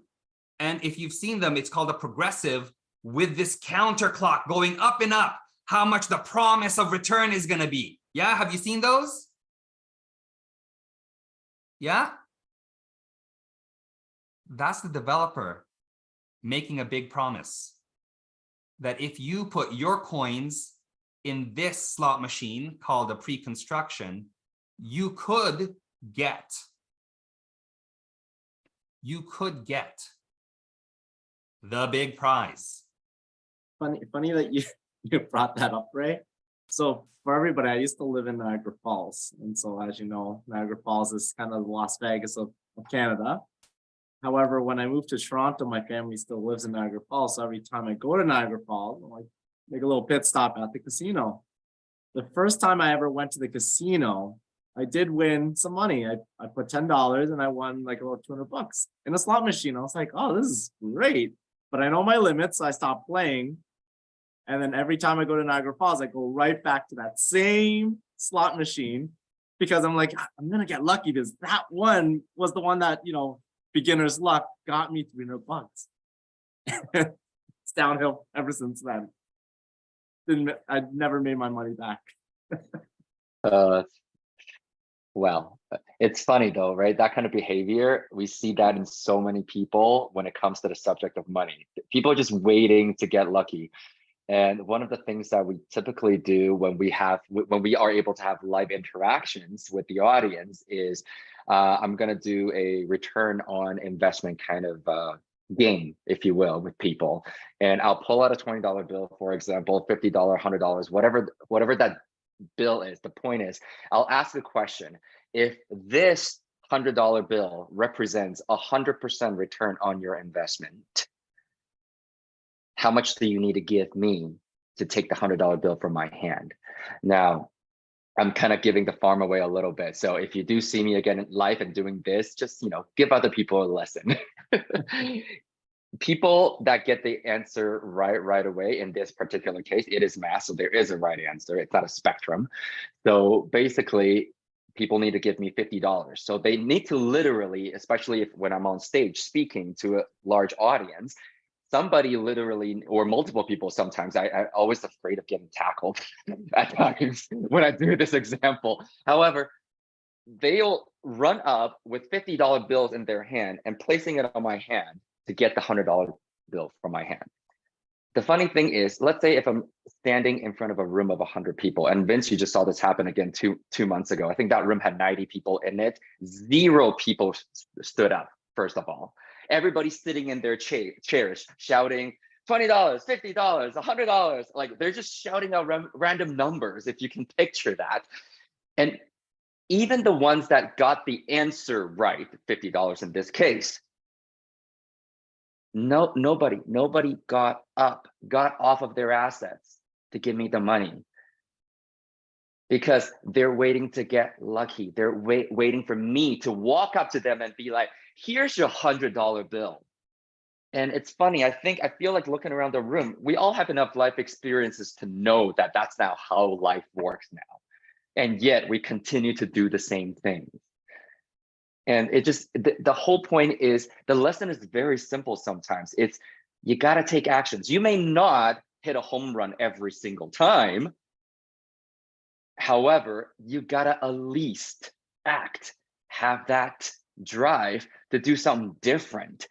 and if you've seen them, it's called a progressive with this counter clock going up and up, how much the promise of return is going to be. Yeah, have you seen those? Yeah. That's the developer making a big promise that if you put your coins in this slot machine called a pre-construction, you could get the big prize. Funny that you you brought that up, Ray. So for everybody, I used to live in Niagara Falls, and so as you know, Niagara Falls is kind of the Las Vegas of Canada. However, when I moved to Toronto, my family still lives in Niagara Falls. So every time I go to Niagara Falls, I like make a little pit stop at the casino. The first time I ever went to the casino, I did win some money. I put $10 and I won like about $200 in a slot machine. I was like, oh, this is great. But I know my limits, so I stopped playing. And then every time I go to Niagara Falls, I go right back to that same slot machine because I'm like, I'm gonna get lucky because that one was the one that, you know, beginner's luck got me $300. It's downhill ever since then. I never made my money back. Well, it's funny though, right? That kind of behavior, we see that in so many people when it comes to the subject of money. People are just waiting to get lucky. And one of the things that we typically do when we are able to have live interactions with the audience is I'm going to do a return on investment kind of game, if you will, with people. And I'll pull out a $20 bill, for example, $50, $100, whatever that bill is. The point is, I'll ask the question, if this $100 bill represents 100% return on your investment, how much do you need to give me to take the $100 bill from my hand? Now, I'm kind of giving the farm away a little bit. So if you do see me again in life and doing this, just, you know, give other people a lesson. People that get the answer right away in this particular case, it is math, so there is a right answer. It's not a spectrum. So basically, people need to give me $50. So they need to literally, especially when I'm on stage speaking to a large audience, somebody literally, or multiple people sometimes, I'm always afraid of getting tackled at times when I do this example. However, they'll run up with $50 bills in their hand and placing it on my hand to get the $100 bill from my hand. The funny thing is, let's say if I'm standing in front of a room of 100 people, and Vince, you just saw this happen again two months ago. I think that room had 90 people in it. 0 people stood up, first of all. Everybody's sitting in their chairs shouting $20, $50, $100. Like they're just shouting out random numbers, if you can picture that. And even the ones that got the answer right, $50 in this case, nobody got off of their assets to give me the money, because they're waiting to get lucky. They're waiting for me to walk up to them and be like, here's your $100 bill. And it's funny, I feel like looking around the room, we all have enough life experiences to know that that's now how life works now. And yet we continue to do the same thing. And it just, the whole point is, the lesson is very simple sometimes. It's, you got to take actions. You may not hit a home run every single time. However, you got to at least act, have that drive to do something different.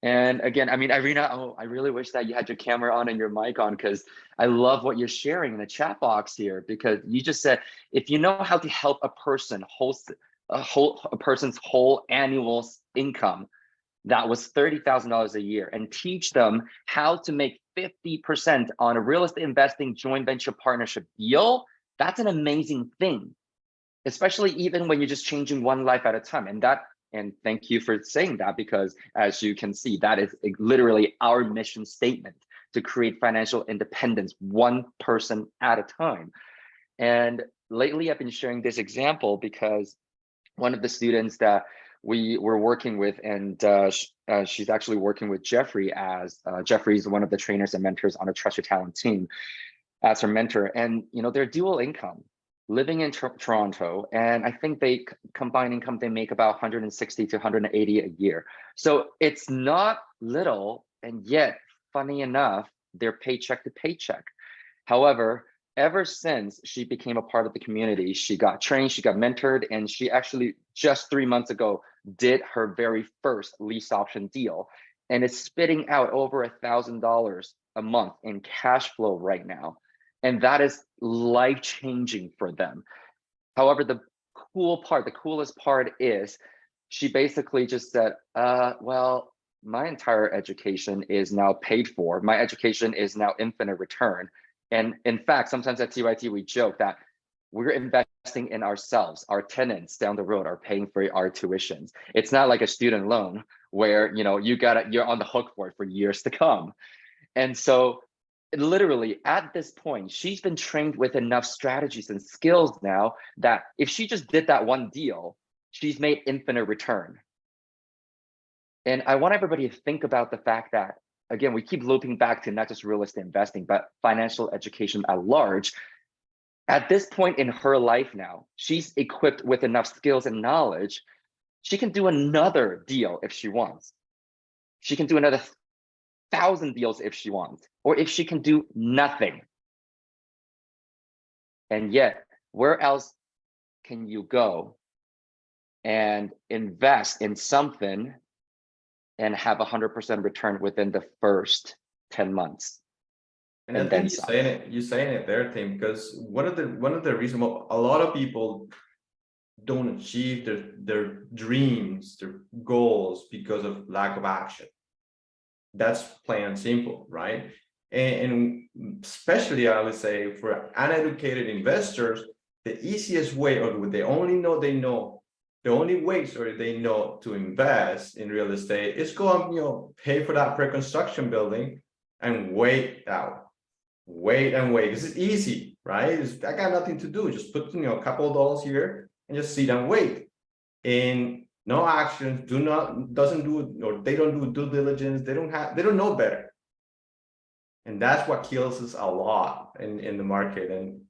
And again, I mean, Irina, I really wish that you had your camera on and your mic on, because I love what you're sharing in the chat box here, because you just said, if you know how to help a person host a person's whole annual income that was $30,000 a year, and teach them how to make 50% on a real estate investing joint venture partnership deal, that's an amazing thing, especially even when you're just changing one life at a time. And thank you for saying that, because as you can see, that is literally our mission statement, to create financial independence one person at a time. And lately I've been sharing this example because one of the students that we were working with, and she's actually working with Jeffrey, as Jeffrey's one of the trainers and mentors on a Trust Your Talent team as her mentor. And you know, they're dual income. living in Toronto, and I think they combined income, they make about 160 to 180 a year. So it's not little, and yet, funny enough, they're paycheck to paycheck. However, ever since she became a part of the community, she got trained, she got mentored, and she actually just 3 months ago did her very first lease option deal, and it's spitting out over $1,000 a month in cash flow right now. And that is life-changing for them. However, the coolest part is she basically just said, well, my entire education is now paid for. My education is now infinite return. And in fact, sometimes at TYT, we joke that we're investing in ourselves. Our tenants down the road are paying for our tuitions. It's not like a student loan where, you know, you're on the hook for it for years to come. And so literally at this point, she's been trained with enough strategies and skills now that if she just did that one deal, she's made infinite return. And I want everybody to think about the fact that, again, we keep looping back to not just real estate investing, but financial education at large. At this point in her life now, she's equipped with enough skills and knowledge. She can do another deal if she wants. She can do another 1,000 deals if she wants, or if she can do nothing. And yet, where else can you go and invest in something and have 100% return within the first 10 months? And I And think then some. you're saying it there, Tim, because one of the reasons a lot of people don't achieve their dreams, their goals because of lack of action. That's plain and simple, right? And especially I would say for uneducated investors, the easiest way, or the only ways or they know to invest in real estate is go and pay for that pre-construction building and wait and wait. This is easy, right? I got nothing to do. Just put a couple of dollars here and just sit and wait. And no action, they don't do due diligence, they don't know better. And that's what kills us a lot in the market. And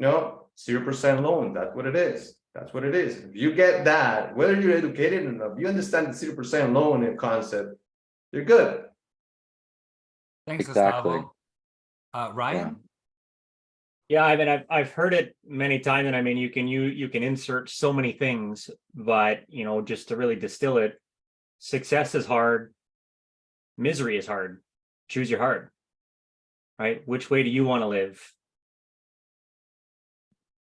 0% loan, that's what it is. That's what it is. If you get that, whether you're educated enough, you understand the 0% loan concept, you're good. Thanks, Exactly. Gustavo. Ryan? Yeah, I mean, I've heard it many times, and I mean, you can insert so many things, but just to really distill it, success is hard, misery is hard. Choose your heart, right? Which way do you want to live?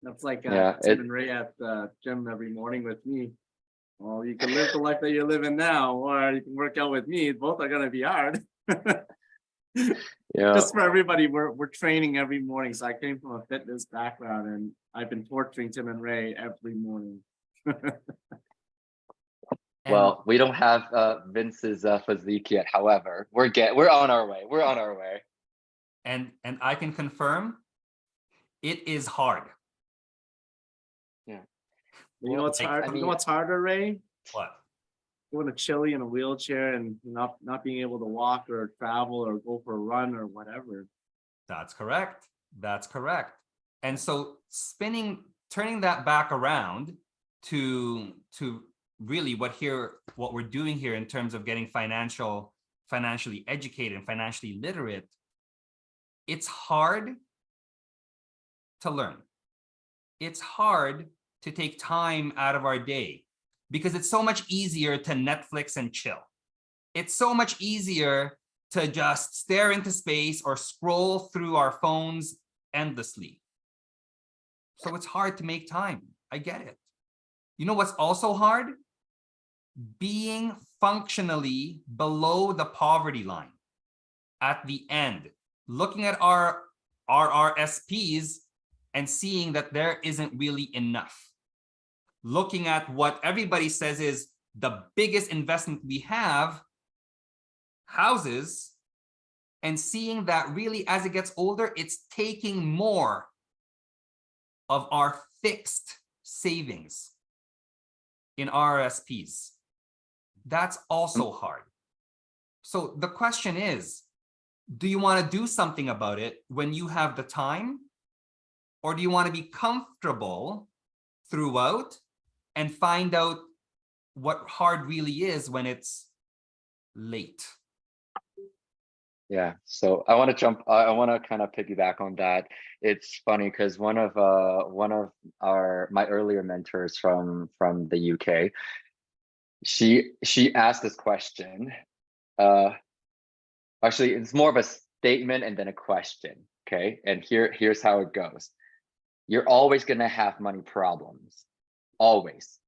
That's like Yeah, Tim and Ray at the gym every morning with me. Well, you can live the life that you're living now, or you can work out with me. Both are gonna be hard. Yeah. Just for everybody, we're training every morning. So I came from a fitness background, and I've been torturing Tim and Ray every morning. Well, we don't have Vince's physique yet. However, we're on our way. We're on our way. And I can confirm it is hard. Yeah. You know what's hard? I You mean, know what's harder, Ray? What? Going to Chile in a wheelchair and not being able to walk or travel or go for a run or whatever. That's correct. That's correct. And so turning that back around to really what we're doing here in terms of getting financially educated and financially literate, it's hard to learn. It's hard to take time out of our day because it's so much easier to Netflix and chill. It's so much easier to just stare into space or scroll through our phones endlessly. So it's hard to make time. I get it. You know what's also hard? Being functionally below the poverty line at the end, looking at our RRSPs and seeing that there isn't really enough. Looking at what everybody says is the biggest investment we have, houses, and seeing that really as it gets older, it's taking more of our fixed savings in RRSPs. That's also hard. So the question is, do you want to do something about it when you have the time Or do you want to be comfortable throughout and find out what hard really is when it's late? Yeah, so I want to I want to kind of piggyback on that. It's funny because one of my earlier mentors from the UK, she asked this question. Actually, it's more of a statement and then a question. Okay, and here's how it goes. You're always gonna have money problems, always.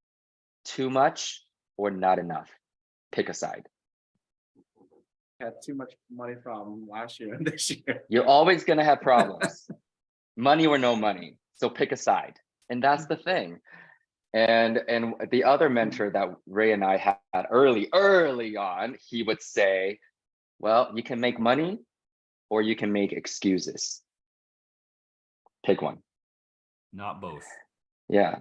Too much or not enough. Pick a side. Had too much money from last year and this year. You're always going to have problems, money or no money. So pick a side. And that's the thing. And the other mentor that Ray and I had early on, he would say, well, you can make money or you can make excuses. Pick one. Not both. Yeah.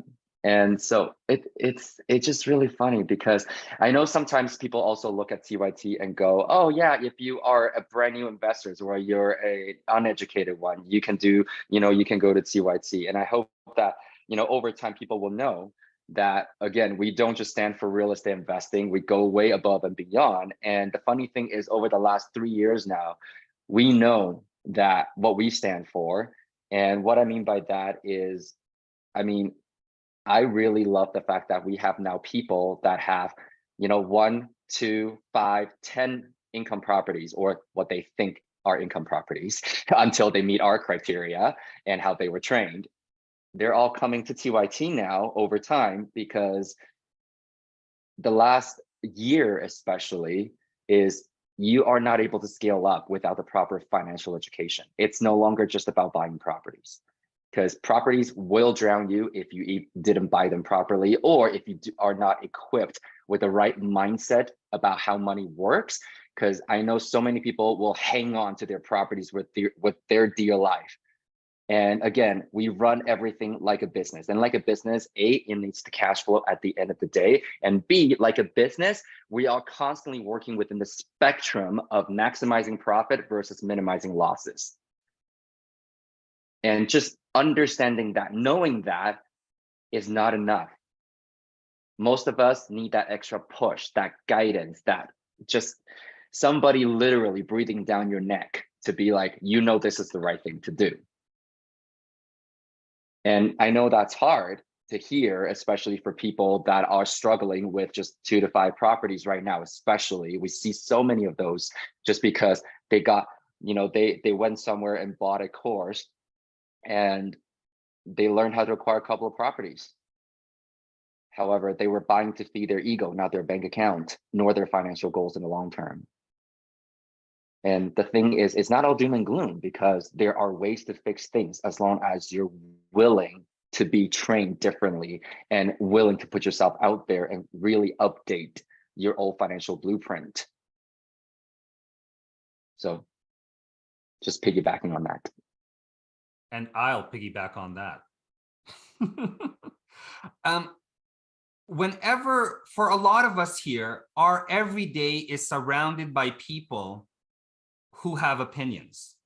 And so it's just really funny because I know sometimes people also look at TYT and go, oh yeah, if you are a brand new investor or you're a uneducated one, you can do, you can go to TYT. And I hope that, over time people will know that, again, we don't just stand for real estate investing, we go way above and beyond. And the funny thing is, over the last 3 years now, we know that what we stand for. And what I mean by that is, I really love the fact that we have now people that have, 1, 2, 5, 10 income properties, or what they think are income properties until they meet our criteria and how they were trained. They're all coming to TYT now over time because the last year especially is you are not able to scale up without the proper financial education. It's no longer just about buying properties, because properties will drown you if you didn't buy them properly, or if you are not equipped with the right mindset about how money works. Because I know so many people will hang on to their properties with their dear life. And again, we run everything like a business. And like a business, A, it needs the cash flow at the end of the day. And B, like a business, we are constantly working within the spectrum of maximizing profit versus minimizing losses. And just understanding that, knowing that is not enough. Most of us need that extra push, that guidance, that just somebody literally breathing down your neck to be like, this is the right thing to do. And I know that's hard to hear, especially for people that are struggling with just 2 to 5 properties right now, especially. We see so many of those just because they got, they went somewhere and bought a course and they learned how to acquire a couple of properties. However, they were buying to feed their ego, not their bank account, nor their financial goals in the long term. And the thing is, it's not all doom and gloom, because there are ways to fix things as long as you're willing to be trained differently and willing to put yourself out there and really update your old financial blueprint. So just piggybacking on that. And I'll piggyback on that. Whenever, for a lot of us here, our everyday is surrounded by people who have opinions.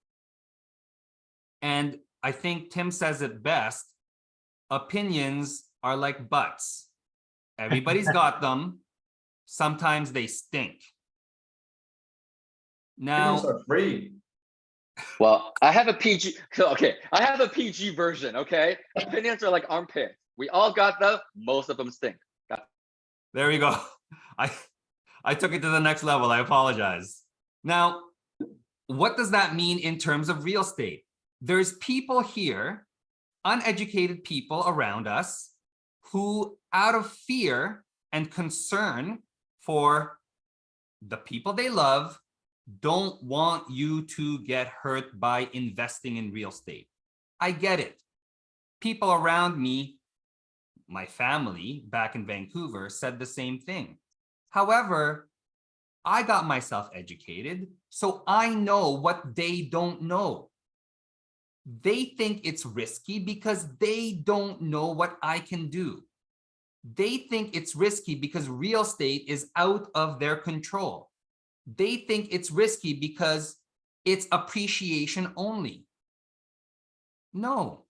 And I think Tim says it best, opinions are like butts. Everybody's got them. Sometimes they stink. Opinions Now, are free. Well, I have a PG. Okay, I have a PG version. Okay, opinions are like armpits. We all got them. Most of them stink. there you go. I took it to the next level. I apologize. Now, what does that mean in terms of real estate? There's people here, uneducated people around us, who out of fear and concern for the people they love, don't want you to get hurt by investing in real estate. I get it. People around me, my family back in Vancouver, said the same thing. However, I got myself educated, so I know what they don't know. They think it's risky because they don't know what I can do. They think it's risky because real estate is out of their control. They think it's risky because it's appreciation only. No,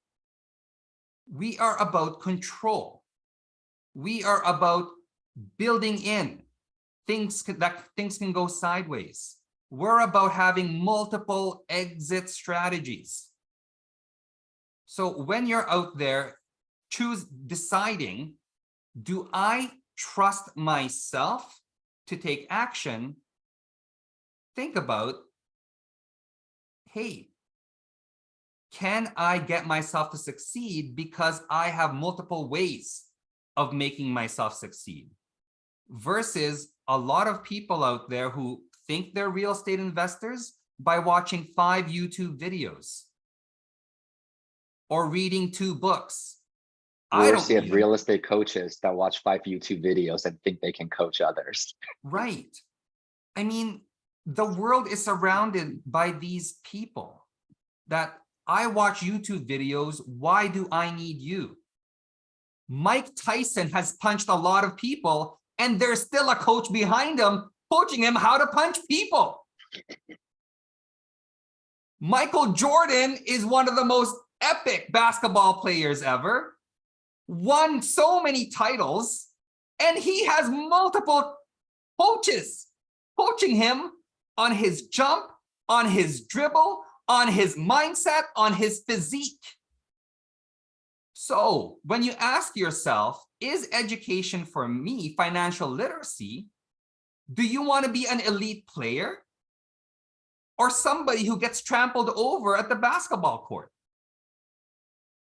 We are about control. We are about building in things that things can go sideways. We're about having multiple exit strategies. So when you're out there deciding, do I trust myself to take action? Think about, hey, can I get myself to succeed because I have multiple ways of making myself succeed? Versus a lot of people out there who think they're real estate investors by watching 5 YouTube videos or reading 2 books. I Worse don't yet, even, real estate coaches that watch 5 YouTube videos and think they can coach others. right. I mean, the world is surrounded by these people that I watch YouTube videos. Why do I need you? Mike Tyson has punched a lot of people, and there's still a coach behind him coaching him how to punch people. Michael Jordan is one of the most epic basketball players ever, won so many titles, and he has multiple coaches coaching him on his jump, on his dribble, on his mindset, on his physique. So when you ask yourself, is education for me financial literacy? Do you want to be an elite player or somebody who gets trampled over at the basketball court?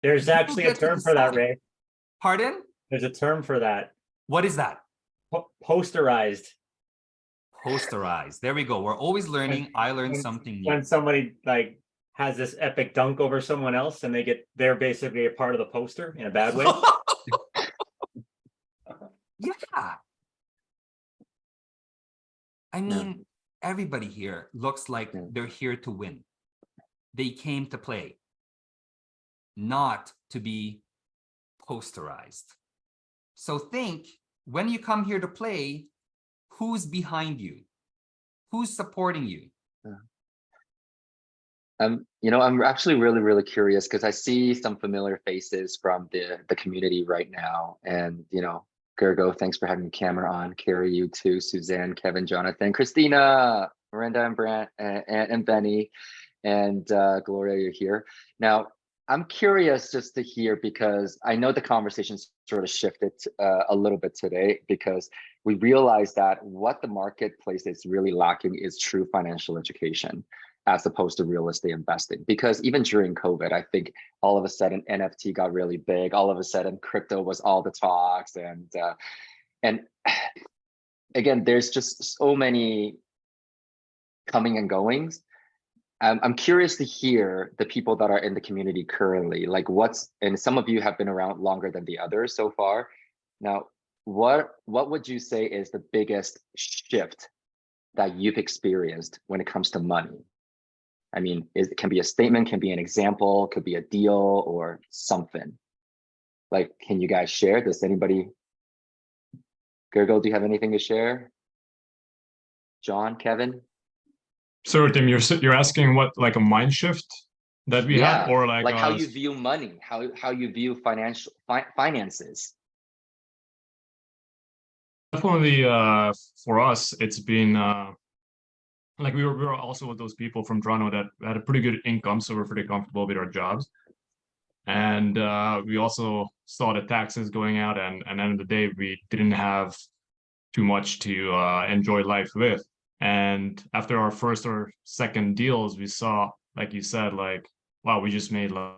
There's actually a get to term for that, decide. Ray. Pardon? There's a term for that. What is that? Posterized. Posterized. There we go. We're always learning. I learned something new. When somebody like has this epic dunk over someone else and they're basically a part of the poster in a bad way. Yeah. I mean, everybody here looks like they're here to win. They came to play, not to be posterized. So think, when you come here to play, who's behind you? Who's supporting you? You know, I'm actually really curious because I see some familiar faces from the community right now. And, you know, Gergo, thanks for having the camera on. Carrie, you too, Suzanne, Kevin, Jonathan, Christina, Miranda, and Brant, and Benny, and Gloria, you're here. Now, I'm curious just to hear, because I know the conversation sort of shifted a little bit today, because we realized that what the marketplace is really lacking is true financial education, as opposed to real estate investing. Because even during COVID, I think all of a sudden NFT got really big. All of a sudden crypto was all the talks. And again, there's just so many coming and goings. I'm curious to hear the people that are in the community currently, like and some of you have been around longer than the others so far. Now, what would you say is the biggest shift that you've experienced when it comes to money? I mean, it can be a statement, can be an example, could be a deal or something. Like, can you guys share? Does anybody? Gergo, do you have anything to share? John, Kevin? So Tim, you're asking what, like a mind shift that we had, or like how you view money, how you view finances? Definitely for us, it's been like we were also with those people from Toronto that had a pretty good income, so we're pretty comfortable with our jobs. And we also saw the taxes going out, and at the end of the day, we didn't have too much to enjoy life with. And after our first or second deals, we saw, like you said, like, wow, we just made like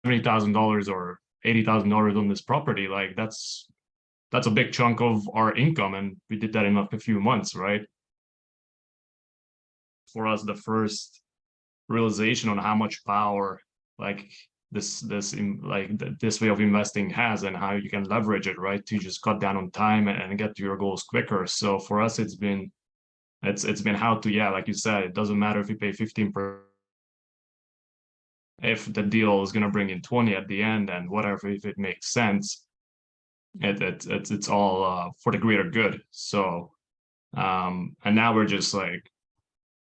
$70,000 or $80,000 on this property. Like that's a big chunk of our income, and we did that in like a few months, right? For us, the first realization on how much power like this way of investing has, and how you can leverage it, right, to just cut down on time and get to your goals quicker. So for us, it's been how to, yeah, like you said, it doesn't matter if you pay 15%, if the deal is going to bring in 20 at the end, and whatever, if it makes sense, it's all for the greater good. So and now we're just like,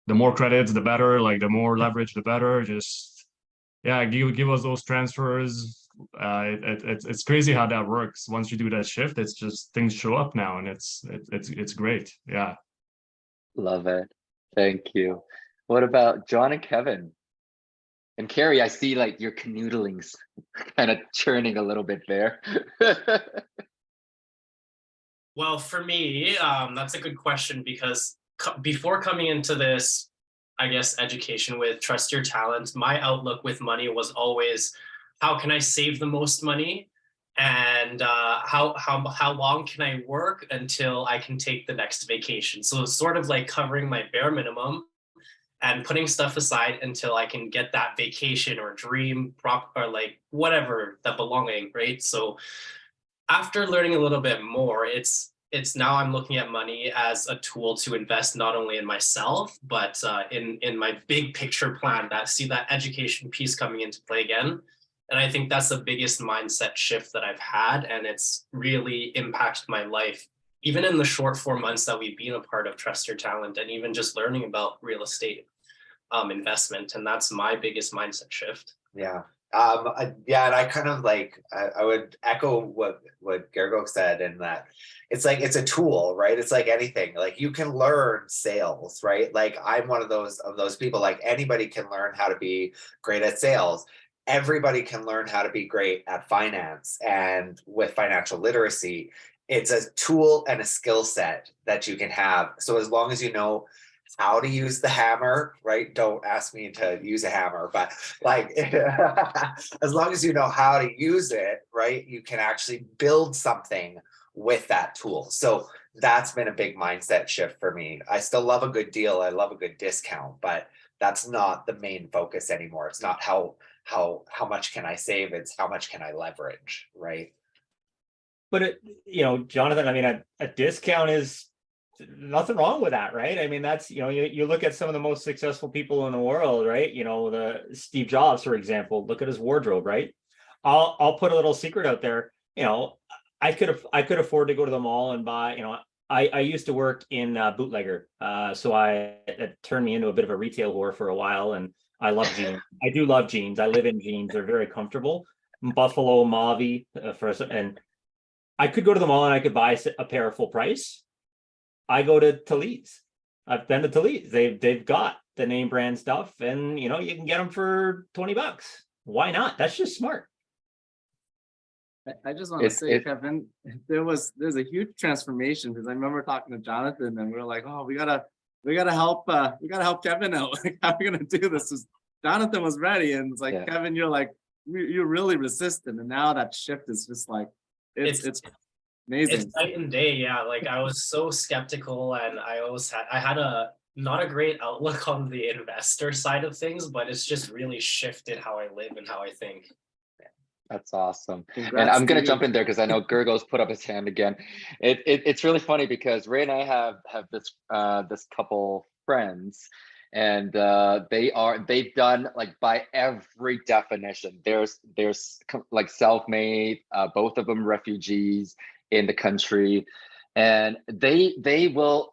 the more credits the better, like the more leverage the better. Just, yeah, give us those transfers, it's crazy how that works. Once you do that shift, it's just things show up now, and it's great. Yeah. Love it. Thank you. What about John and Kevin? And Carrie, I see like your canoodlings kind of churning a little bit there. Well, for me, that's a good question because before coming into this, I guess, education with Trust Your Talent, my outlook with money was always, how can I save the most money? And how long can I work until I can take the next vacation? So it's sort of like covering my bare minimum and putting stuff aside until I can get that vacation or dream or like whatever, that belonging, right? So after learning a little bit more, it's now I'm looking at money as a tool to invest not only in myself, but in my big picture plan, that see that education piece coming into play again. And I think that's the biggest mindset shift that I've had, and it's really impacted my life, even in the short 4 months that we've been a part of Trust Your Talent, and even just learning about real estate investment. And that's my biggest mindset shift. Yeah. Yeah, and I kind of like I would echo what Gergo said in that it's like it's a tool, right? It's like anything. Like you can learn sales, right? Like I'm one of those people, like anybody can learn how to be great at sales. Everybody can learn how to be great at finance, and with financial literacy, it's a tool and a skill set that you can have. So as long as you know how to use the hammer, right? Don't ask me to use a hammer, but like, as long as you know how to use it, right? You can actually build something with that tool. So that's been a big mindset shift for me. I still love a good deal. I love a good discount, but that's not the main focus anymore. It's not how much can I save? It's how much can I leverage, right? But Jonathan, I mean, a discount is nothing wrong with that, right? I mean, that's, you look at some of the most successful people in the world, right? The Steve Jobs, for example, look at his wardrobe, right? I'll put a little secret out there. I could afford to go to the mall and buy, I used to work in bootlegger. So it turned me into a bit of a retail whore for a while, and I love jeans. I do love jeans. I live in jeans. They're very comfortable. Buffalo, Mauve, and I could go to the mall and I could buy a pair of full price. I go to Talid's. I've been to Talid's. They've got the name brand stuff, and you can get them for $20. Why not? That's just smart. I just want to say, Kevin, there's a huge transformation, because I remember talking to Jonathan and we were like, oh, we gotta help Kevin out. Like, how are we gonna do this? Jonathan was ready, and it's like, yeah. Kevin, you're like, you're really resistant, and now that shift is just like, it's amazing. It's night and day. Yeah. Like I was so skeptical, and I had not a great outlook on the investor side of things, but it's just really shifted how I live and how I think. That's awesome. Congrats, and I'm going to jump in there because I know Gergo's put up his hand again. It's really funny because Ray and I have this couple friends, and they've done, like, by every definition. There's like self-made, both of them refugees in the country, and they will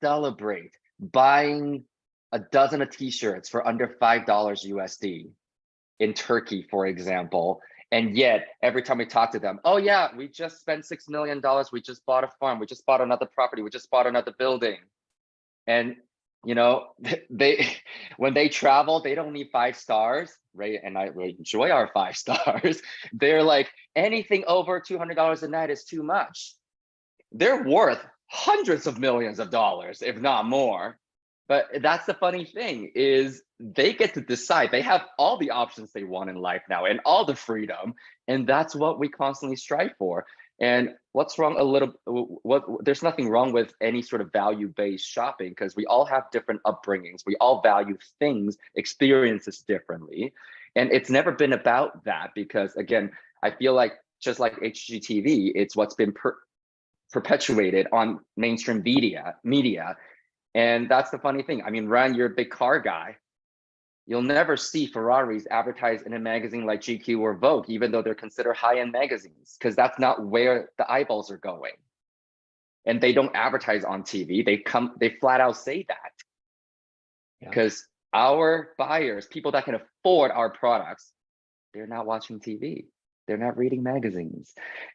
celebrate buying a dozen of t-shirts for under $5 USD in Turkey, for example. And yet every time we talk to them, oh yeah, we just spent $6 million, we just bought a farm, we just bought another property, we just bought another building. And they when they travel, they don't need 5 stars, right? And I really enjoy our 5 stars. They're like, anything over $200 a night is too much. They're worth hundreds of millions of dollars, if not more. But that's the funny thing, is they get to decide. They have all the options they want in life now, and all the freedom, and that's what we constantly strive for. And what's wrong there's nothing wrong with any sort of value-based shopping, because we all have different upbringings. We all value things, experiences differently. And it's never been about that, because again, I feel like just like HGTV, it's what's been perpetuated on mainstream media. And that's the funny thing. I mean, Ryan, you're a big car guy. You'll never see Ferraris advertised in a magazine like GQ or Vogue, even though they're considered high-end magazines, because that's not where the eyeballs are going. And they don't advertise on TV. They flat out say that. Because our buyers, people that can afford our products, they're not watching TV. they're not reading magazines.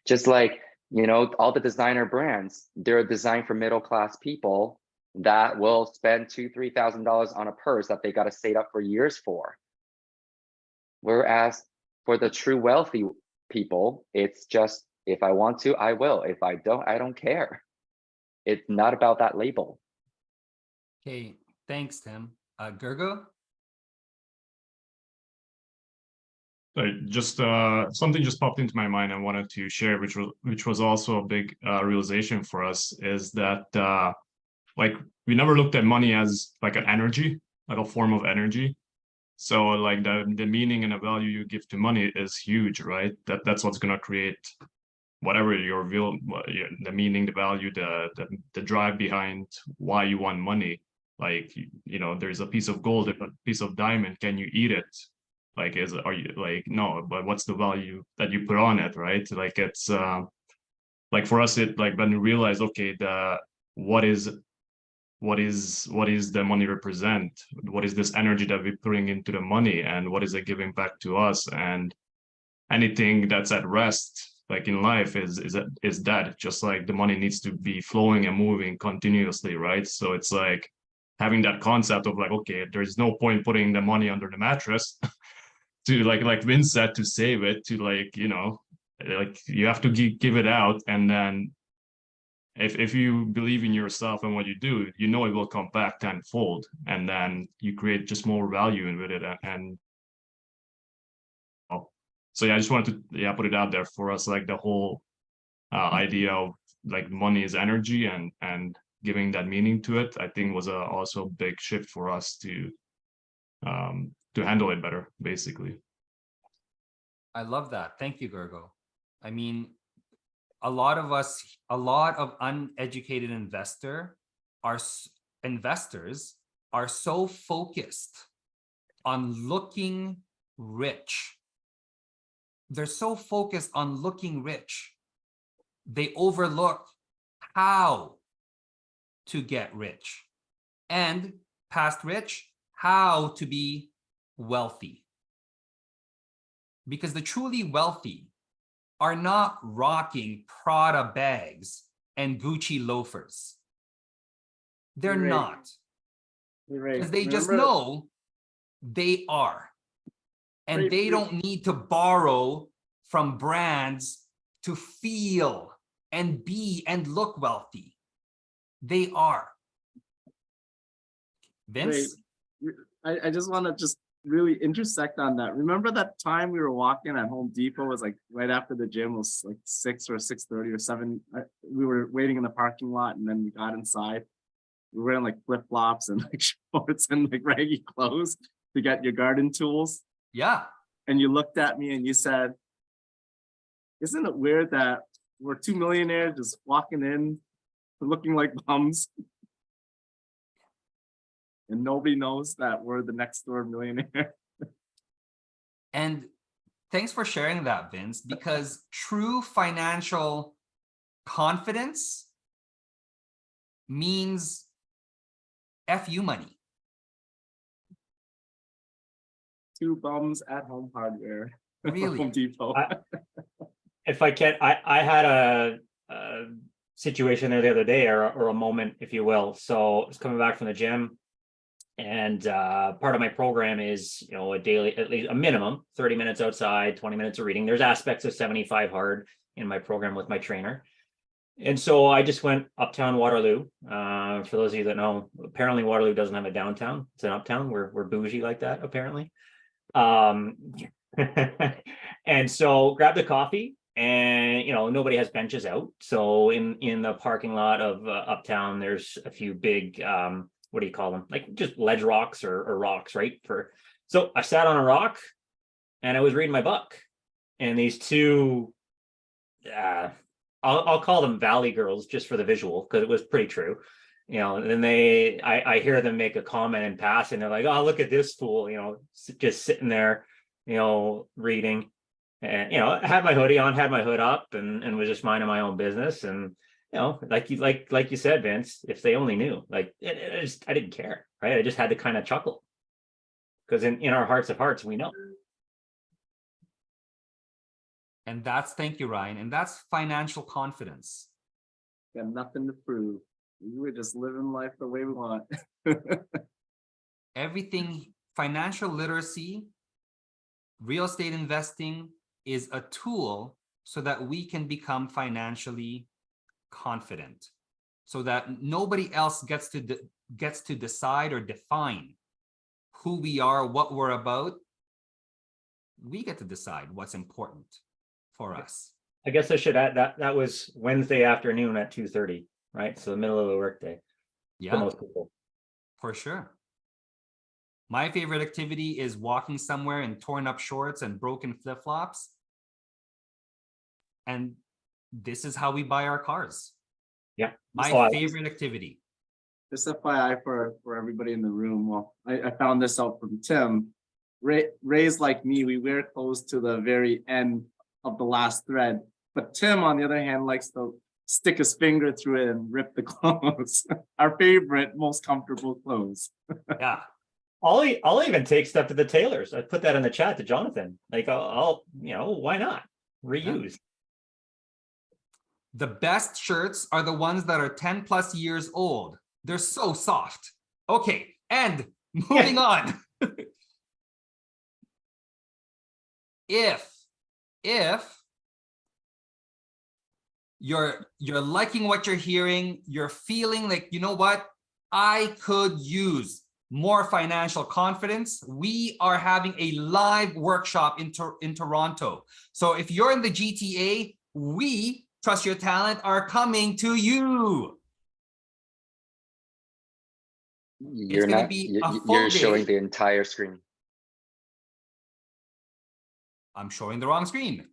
Just like, you know, all the designer brands, they're designed for middle-class people that will spend $2,000-3,000 on a purse that they got to save up for years for. Whereas for the true wealthy people, it's just, if I want to, I will. If I don't care. It's not about that label. Okay, thanks, Tim. Gergo? Just something just popped into my mind I wanted to share, which was also a big realization for us, is that like we never looked at money as like an energy, like a form of energy. So like the meaning and the value you give to money is huge, right? That's what's gonna create whatever your real, the meaning, the value, the drive behind why you want money. Like, you know, there's a piece of gold, a piece of diamond, can you eat it? Like, are you like, no, but what's the value that you put on it, right? Like, it's like for us, it like when we realize, okay, what is the money represent? What is this energy that we're putting into the money, and what is it giving back to us? And anything that's at rest, like in life, is dead. Just like the money needs to be flowing and moving continuously, right? So it's like having that concept of like, okay, there's no point putting the money under the mattress to like Vince said, to save it, to like, you know, like you have to give it out, and then if you believe in yourself and what you do, you know it will come back tenfold, and then you create just more value in with it. And so yeah, I just wanted to put it out there for us, like the whole idea of like money is energy, and giving that meaning to it, I think was also a big shift for us to handle it better, basically. I love that. Thank you, Gergo. I mean, a lot of uneducated investors are so focused on looking rich. They're so focused on looking rich, they overlook how to get rich, and past rich, how to be wealthy. Because the truly wealthy are not rocking Prada bags and Gucci loafers. They're Right. not. Right. Because they just Remember- know they are. And Right, they right. don't need to borrow from brands to feel and be and look wealthy. They are. Vince? I just want to just really intersect on that. Remember that time we were walking at Home Depot? It was like right after the gym, it was like 6 or 6:30 or 7. We were waiting in the parking lot, and then we got inside. We were wearing like flip-flops and like shorts and like raggy clothes to get your garden tools. Yeah. And you looked at me and you said, "Isn't it weird that we're 2 millionaires just walking in looking like bums? And nobody knows that we're the next door millionaire." And thanks for sharing that, Vince, because true financial confidence means FU money. 2 bums at Home Hardware. Really? Home Depot. If I can, I had a situation there the other day, or a moment, if you will. So I was coming back from the gym, and part of my program is, you know, a daily, at least a minimum 30 minutes outside, 20 minutes of reading. There's aspects of 75 hard in my program with my trainer. And so I just went uptown Waterloo. For those of you that know, apparently Waterloo doesn't have a downtown. It's an uptown. We're bougie like that, apparently. And so grabbed a coffee, and you know, nobody has benches out. So in the parking lot of uptown, there's a few big what do you call them? Like just ledge rocks or rocks, right? So I sat on a rock and I was reading my book, and these two I'll call them Valley girls just for the visual, because it was pretty true. You know, and then I hear them make a comment in passing. They're like, "Oh, look at this fool," you know, just sitting there, you know, reading. And, you know, I had my hoodie on, had my hood up, and was just minding my own business. And, you know, like you said, Vince, if they only knew, like, I didn't care, right? I just had to kind of chuckle, because in our hearts of hearts, we know. And that's, thank you, Ryan. And that's financial confidence. Got nothing to prove. We were just living life the way we want. Everything, financial literacy, real estate investing is a tool so that we can become financially confident, so that nobody else gets to decide or define who we are, what we're about. We get to decide what's important for us. I guess I should add that was Wednesday afternoon at 2:30, right? So the middle of the workday for Yeah, most people. for sure. My favorite activity is walking somewhere in torn up shorts and broken flip-flops. And this is how we buy our cars. Yeah. My So favorite activity. Just FYI for everybody in the room. Well, I found this out from Tim. Ray's like me, we wear clothes to the very end of the last thread. But Tim, on the other hand, likes to stick his finger through it and rip the clothes. Our favorite, most comfortable clothes. Yeah. I'll even take stuff to the tailors. I put that in the chat to Jonathan. Like I'll why not reuse? The best shirts are the ones that are 10 plus years old. They're so soft. Okay, and moving on. If you're liking what you're hearing, you're feeling like, you know what, I could use more financial confidence, we are having a live workshop in Toronto. So if you're in the GTA, we Trust Your Talent are coming to you. You're gonna not, be a full you're showing day. the entire screen. I'm showing the wrong screen.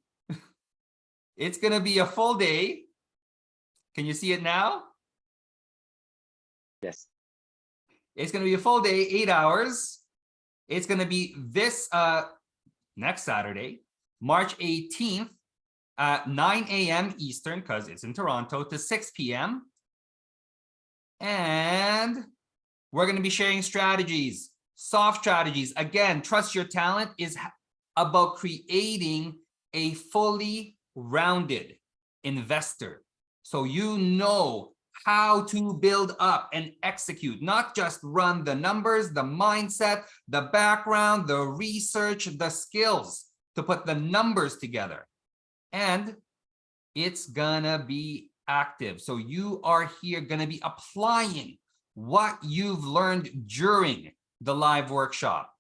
It's gonna be a full day. Can you see it now? Yes. It's gonna be a full day, 8 hours. It's gonna be this next Saturday, March 18th at 9 a.m. Eastern, because it's in Toronto, to 6 p.m. And we're gonna be sharing strategies, soft strategies. Again, Trust Your Talent is about creating a fully rounded investor. So you know how to build up and execute, not just run the numbers, the mindset, the background, the research, the skills to put the numbers together. And it's gonna be active. So you are here gonna be applying what you've learned during the live workshop.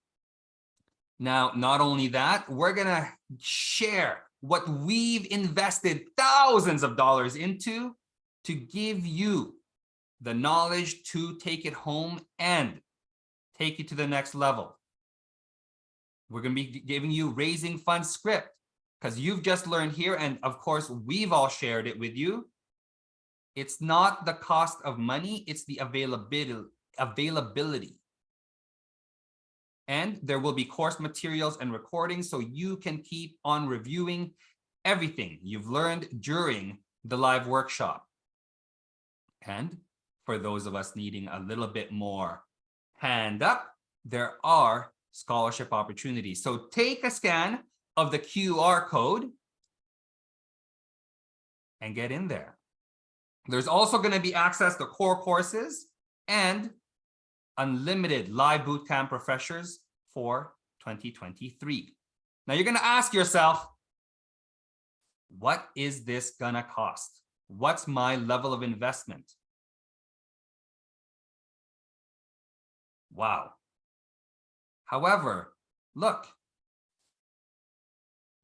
Now, not only that, we're gonna share what we've invested thousands of dollars into to give you the knowledge to take it home and take you to the next level. We're gonna be giving you raising funds script, because you've just learned here, and of course, we've all shared it with you. It's not the cost of money, it's the availability. And there will be course materials and recordings so you can keep on reviewing everything you've learned during the live workshop. And for those of us needing a little bit more hand up, there are scholarship opportunities. So take a scan of the QR code and get in there. There's also going to be access to core courses and unlimited live bootcamp refreshers for 2023. Now you're going to ask yourself, what is this going to cost? What's my level of investment? Wow. However, look,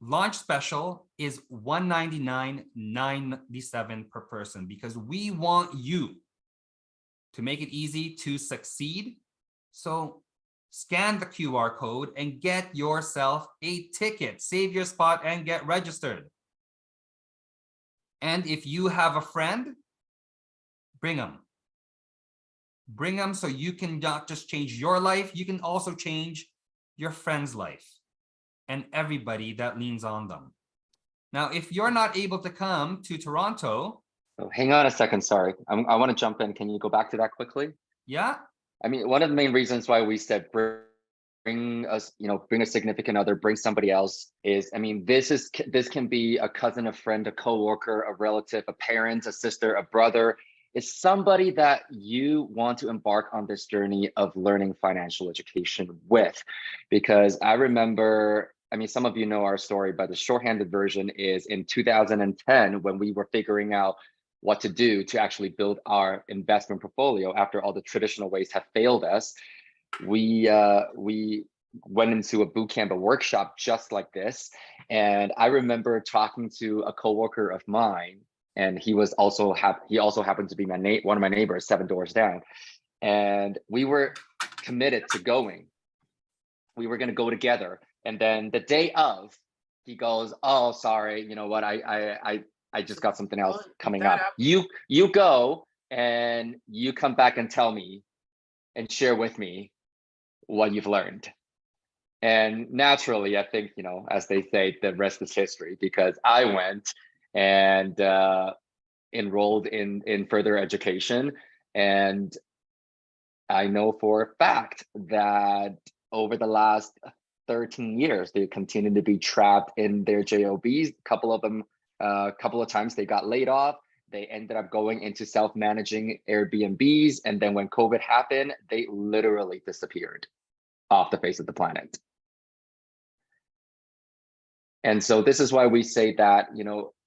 launch special is $199.97 per person, because we want you to make it easy to succeed. So scan the QR code and get yourself a ticket, save your spot and get registered. And if you have a friend, bring them. Bring them so you can not just change your life, you can also change your friend's life and everybody that leans on them. Now, if you're not able to come to Toronto. Oh, hang on a second, sorry. I want to jump in. Can you go back to that quickly? Yeah. I mean, one of the main reasons why we said us, bring a significant other, bring somebody else is, I mean, this can be a cousin, a friend, a coworker, a relative, a parent, a sister, a brother. It's somebody that you want to embark on this journey of learning financial education with. Because I remember, I mean, some of you know our story, but the shorthanded version is in 2010, when we were figuring out what to do to actually build our investment portfolio after all the traditional ways have failed us. We went into a boot camp, a workshop just like this. And I remember talking to a coworker of mine, and he also happened to be one of my neighbors 7 doors down. And we were committed to going. We were going to go together. And then the day of, he goes, "Oh, sorry, you know what? I just got something else coming up. You go and you come back and tell me and share with me what you've learned." And naturally, I think, as they say, the rest is history, because I went and enrolled in further education. And I know for a fact that over the last 13 years, they continue to be trapped in their JOBs. A couple of them, a couple of times they got laid off. They ended up going into self-managing Airbnbs. And then when COVID happened, they literally disappeared off the face of the planet. And so this is why we say that,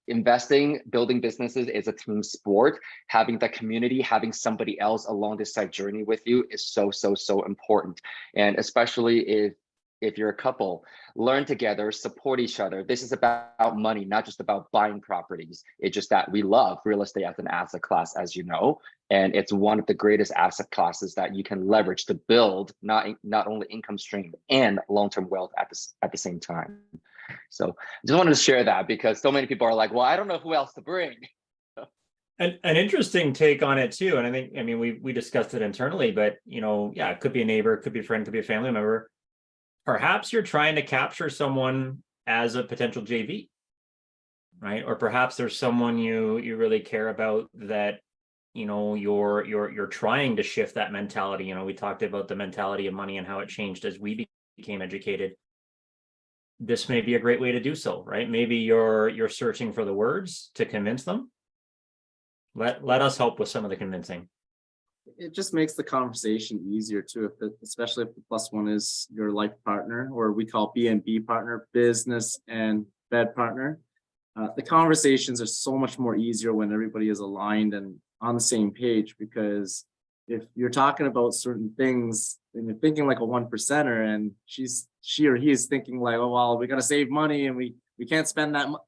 investing, building businesses is a team sport. Having the community, having somebody else along this side journey with you is so, so, so important. And especially if you're a couple, learn together, support each other. This is about money, not just about buying properties. It's just that we love real estate as an asset class, as you know, and it's one of the greatest asset classes that you can leverage to build not only income stream and long-term wealth at the same time. So I just wanted to share that, because so many people are like, well, I don't know who else to bring. An interesting take on it too. And I mean, we discussed it internally, but yeah, it could be a neighbor, it could be a friend, it could be a family member. Perhaps you're trying to capture someone as a potential JV, right? Or perhaps there's someone you really care about that, you're trying to shift that mentality. We talked about the mentality of money and how it changed as we became educated. This may be a great way to do so, right? Maybe you're searching for the words to convince them. Let us help with some of the convincing. It just makes the conversation easier too, especially if the plus one is your life partner, or we call B&B partner, business and bed partner. The conversations are so much more easier when everybody is aligned and on the same page, because if you're talking about certain things and you're thinking like a 1%er, and she or he is thinking like, oh, well, we got to save money and we can't spend that much,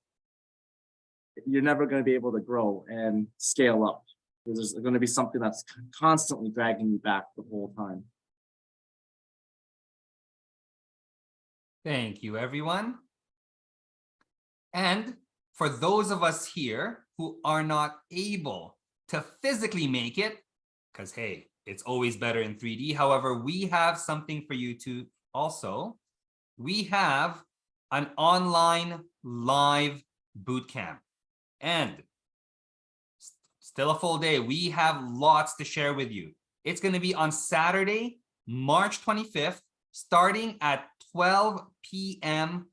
you're never going to be able to grow and scale up. There's going to be something that's constantly dragging you back the whole time. Thank you, everyone. And for those of us here who are not able to physically make it, because hey, it's always better in 3D. However, we have something for you to also. We have an online live bootcamp, and still a full day. We have lots to share with you. It's going to be on Saturday, March 25th, starting at 12 p.m.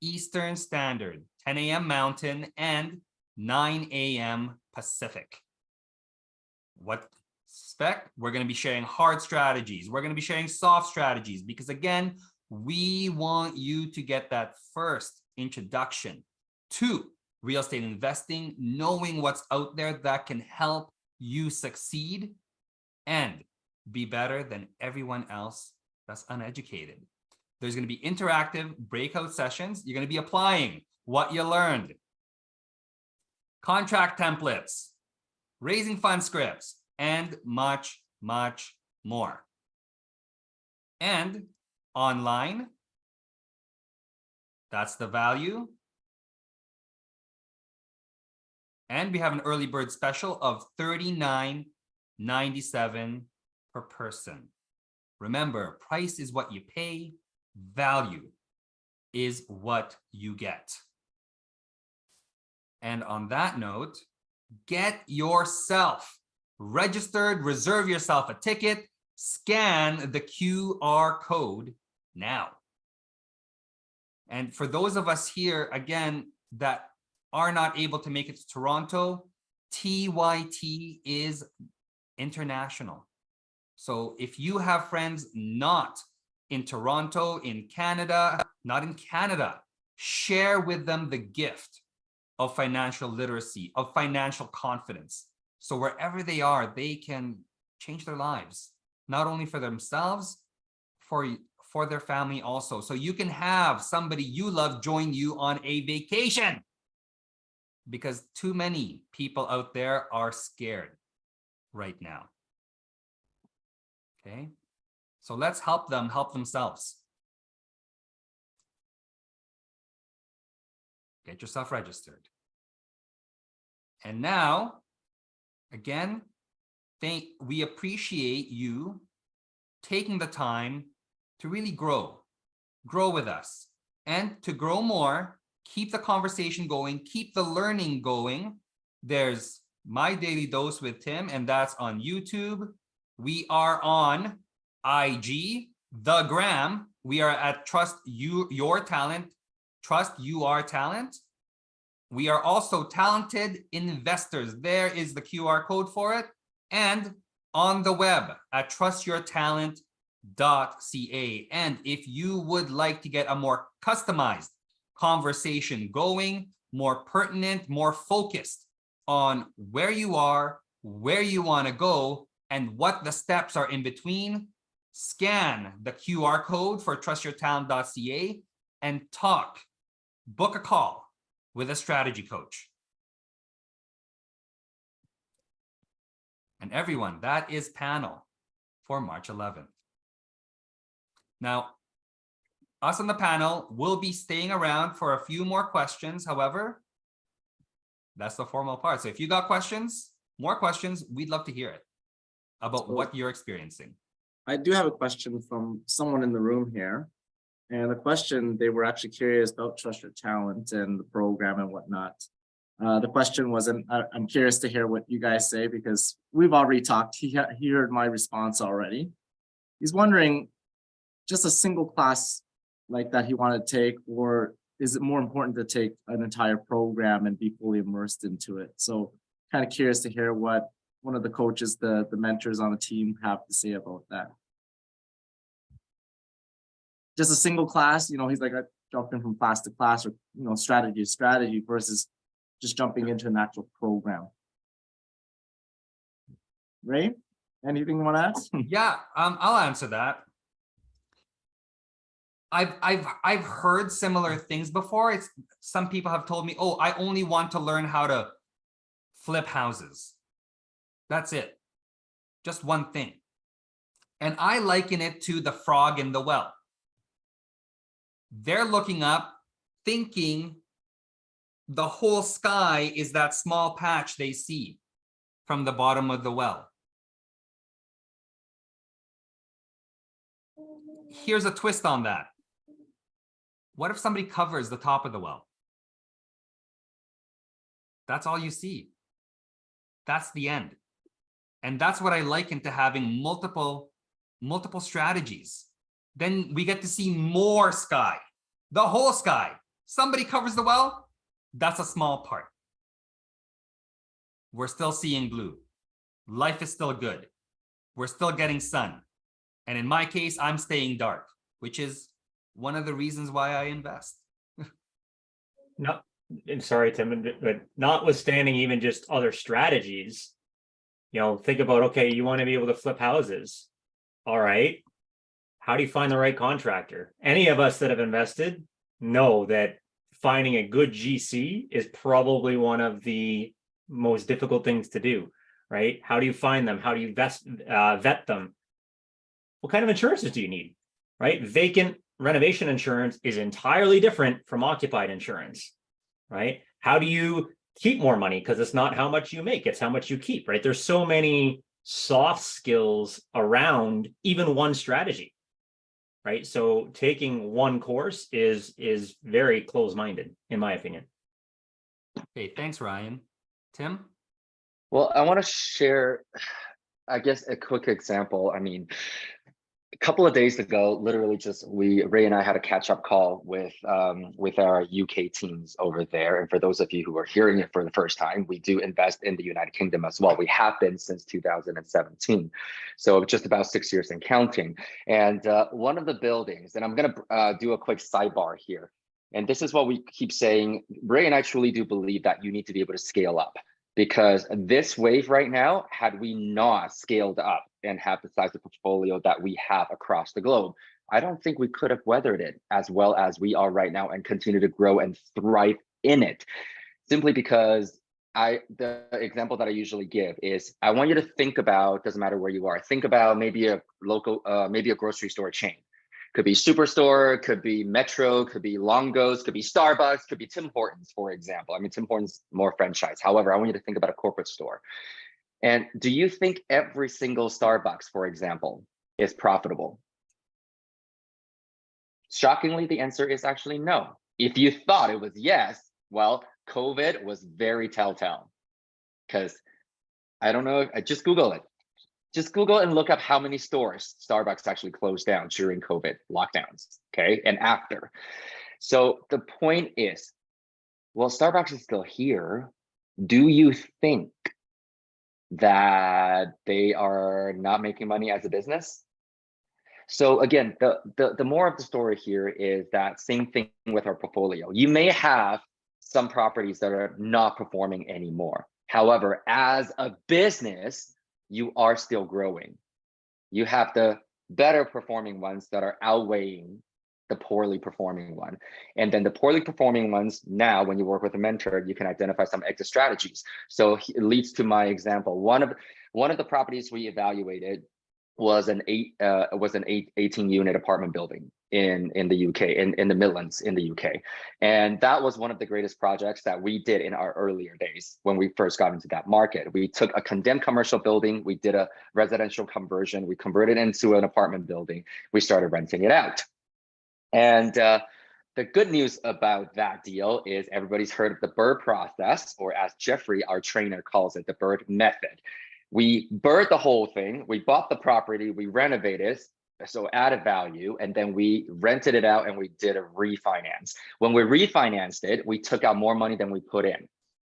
Eastern Standard, 10 a.m. Mountain, and 9 a.m. Pacific. What expect? We're going to be sharing hard strategies. We're going to be sharing soft strategies, because again, we want you to get that first introduction to real estate investing, knowing what's out there that can help you succeed and be better than everyone else that's uneducated. There's going to be interactive breakout sessions. You're going to be applying what you learned. Contract templates, raising fund scripts, and much, much more. And online, that's the value. And we have an early bird special of $39.97 per person. Remember, price is what you pay, value is what you get. And on that note, get yourself registered, reserve yourself a ticket, scan the QR code now. And for those of us here, again, that are not able to make it to Toronto, TYT is international. So if you have friends not in Toronto, in Canada, not in Canada, share with them the gift of financial literacy, of financial confidence. So wherever they are, they can change their lives, not only for themselves, for their family also. So you can have somebody you love join you on a vacation, because too many people out there are scared right now. Okay, so let's help them help themselves. Get yourself registered. And now, again, we appreciate you taking the time to really grow with us, and to grow more, keep the conversation going, keep the learning going. There's My Daily Dose with Tim, and that's on YouTube. We are on IG, the Gram. We are at Trust Your Talent, Trust You Are Talent. We are also Talented Investors. There is the QR code for it. And on the web at trustyourtalent.ca. And if you would like to get a more customized conversation going, more pertinent, more focused on where you are, where you want to go, and what the steps are in between, scan the QR code for trustyourtalent.ca and book a call with a strategy coach. And everyone, that is panel for March 11th. Now, us on the panel will be staying around for a few more questions. However, that's the formal part. So if you got questions, more questions, we'd love to hear it about what you're experiencing. I do have a question from someone in the room here. And the question, they were actually curious about Trust Your Talent and the program and whatnot. The question was, and I'm curious to hear what you guys say, because we've already talked. He heard my response already. He's wondering, just a single class like that he wanted to take, or is it more important to take an entire program and be fully immersed into it? So kind of curious to hear what one of the coaches, the mentors on the team have to say about that. Just a single class, he's like, I jumped in from class to class, or, strategy to strategy, versus just jumping into an actual program. Ray, anything you want to add? Yeah, I'll answer that. I've heard similar things before. Some people have told me, oh, I only want to learn how to flip houses. That's it. Just one thing. And I liken it to the frog in the well. They're looking up, thinking the whole sky is that small patch they see from the bottom of the well. Here's a twist on that. What if somebody covers the top of the well? That's all you see. That's the end. And that's what I liken to having multiple strategies. Then we get to see more sky, the whole sky. Somebody covers the well, that's a small part. We're still seeing blue. Life is still good. We're still getting sun. And in my case, I'm staying dark, which is one of the reasons why I invest. No, and sorry, Tim, but notwithstanding even just other strategies, think about, okay, you want to be able to flip houses. All right. How do you find the right contractor? Any of us that have invested know that finding a good GC is probably one of the most difficult things to do, right? How do you find them? How do you vet them? What kind of insurances do you need, right? Vacant renovation insurance is entirely different from occupied insurance, right? How do you keep more money? Because it's not how much you make, it's how much you keep, right? There's so many soft skills around even one strategy, right? So taking one course is very close-minded, in my opinion. Okay, thanks, Ryan. Tim? Well, I want to share, I guess, a quick example. I mean, couple of days ago, literally just Ray and I had a catch-up call with our UK teams over there. And for those of you who are hearing it for the first time, we do invest in the United Kingdom as well. We have been since 2017, so just about 6 years and counting. And one of the buildings, and I'm going to do a quick sidebar here. And this is what we keep saying. Ray and I truly do believe that you need to be able to scale up, because this wave right now, had we not scaled up and have the size of portfolio that we have across the globe, I don't think we could have weathered it as well as we are right now and continue to grow and thrive in it. Simply because the example that I usually give is, I want you to think about, doesn't matter where you are, think about maybe a local, maybe a grocery store chain. Could be Superstore, could be Metro, could be Longo's, could be Starbucks, could be Tim Hortons, for example. I mean, Tim Hortons more franchise. However, I want you to think about a corporate store. And do you think every single Starbucks, for example, is profitable? Shockingly, the answer is actually no. If you thought it was yes, well, COVID was very telltale. Because I don't know, just Google it. Just Google and look up how many stores Starbucks actually closed down during COVID lockdowns, okay, and after. So the point is, well, Starbucks is still here. Do you think that they are not making money as a business? So again, the more of the story here is that same thing with our portfolio. You may have some properties that are not performing anymore. However, as a business, you are still growing. You have the better performing ones that are outweighing the poorly performing one. And then the poorly performing ones, now when you work with a mentor, you can identify some exit strategies. So it leads to my example. One of the properties we evaluated was an 18 unit apartment building in the UK, in the Midlands in the UK. And that was one of the greatest projects that we did in our earlier days when we first got into that market. We took a condemned commercial building, we did a residential conversion, we converted it into an apartment building, we started renting it out. And the good news about that deal is everybody's heard of the BRRRR process, or as Jeffrey, our trainer, calls it, the BRRRR method. We BRRRRed the whole thing, we bought the property, we renovated, so added value, and then we rented it out and we did a refinance. When we refinanced it, we took out more money than we put in.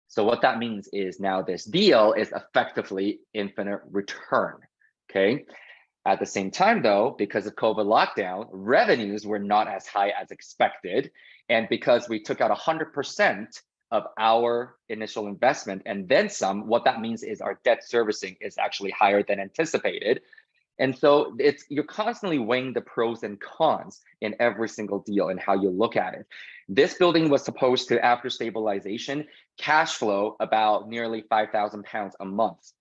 So what that means is now this deal is effectively infinite return, okay? At the same time though, because of COVID lockdown, revenues were not as high as expected. And because we took out 100% of our initial investment and then some, what that means is our debt servicing is actually higher than anticipated. And so you're constantly weighing the pros and cons in every single deal and how you look at it. This building was supposed to, after stabilization, cash flow about nearly £5,000 a month,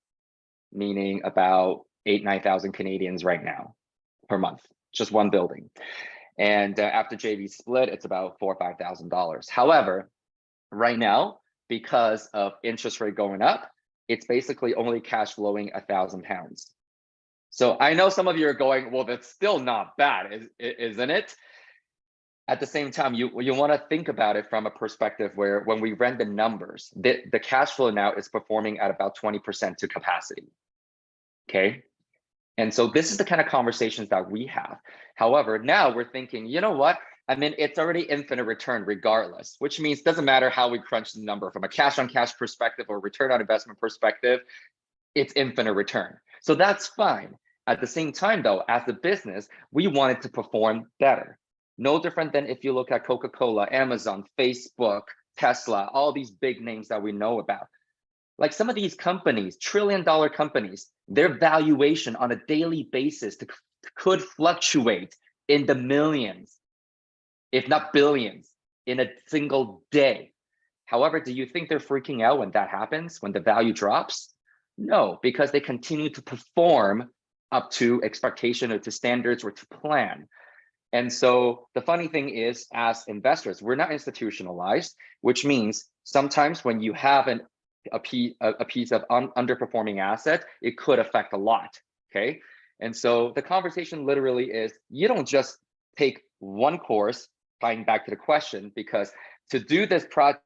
meaning about 9,000 Canadians right now per month, just one building. And after JV split, it's about $4,000 or $5,000. However, right now, because of interest rate going up, it's basically only cash flowing £1,000. So I know some of you are going, well, that's still not bad, isn't it? At the same time, you want to think about it from a perspective where when we run the numbers, the cash flow now is performing at about 20% to capacity, okay? And so this is the kind of conversations that we have. However, now we're thinking, you know what? I mean, it's already infinite return regardless, which means it doesn't matter how we crunch the number from a cash on cash perspective or return on investment perspective, it's infinite return. So that's fine. At the same time though, as a business, we want it to perform better. No different than if you look at Coca-Cola, Amazon, Facebook, Tesla, all these big names that we know about. Like some of these companies, trillion-dollar companies, their valuation on a daily basis could fluctuate in the millions, if not billions, in a single day. However, do you think they're freaking out when that happens, when the value drops? No, because they continue to perform up to expectation or to standards or to plan. And so the funny thing is, as investors, we're not institutionalized, which means sometimes when you have a piece of underperforming asset, it could affect a lot, okay? And so the conversation literally is, you don't just take one course, tying back to the question, because to do this project,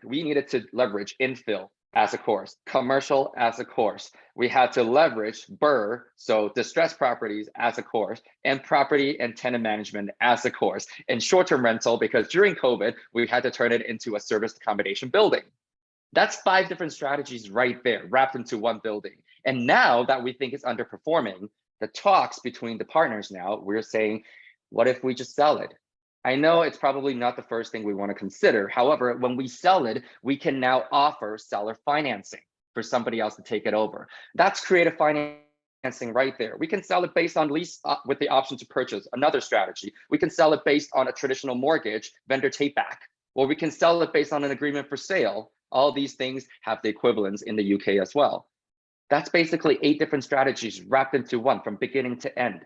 we needed to leverage infill as a course, commercial as a course. We had to leverage BRRRR, so distressed properties as a course, and property and tenant management as a course, and short-term rental, because during COVID, we had to turn it into a service accommodation building. That's 5 different strategies right there, wrapped into one building. And now that we think it's underperforming, the talks between the partners now, we're saying, what if we just sell it? I know it's probably not the first thing we want to consider. However, when we sell it, we can now offer seller financing for somebody else to take it over. That's creative financing right there. We can sell it based on lease with the option to purchase, another strategy. We can sell it based on a traditional mortgage, vendor take back, or we can sell it based on an agreement for sale. All these things have the equivalents in the UK as well. That's basically 8 different strategies wrapped into one from beginning to end.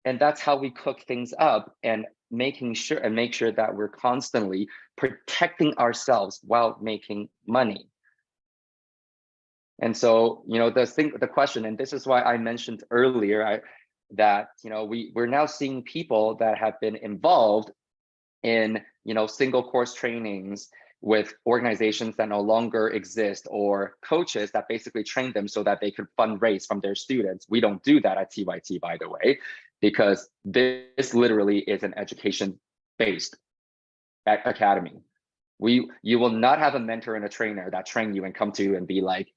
And that's how we cook things up and make sure that we're constantly protecting ourselves while making money. And so, the question, and this is why I mentioned earlier that, we're now seeing people that have been involved in, single course trainings with organizations that no longer exist, or coaches that basically train them so that they could fundraise from their students. We don't do that at TYT, by the way, because this literally is an education-based academy. You will not have a mentor and a trainer that train you and come to you and be like,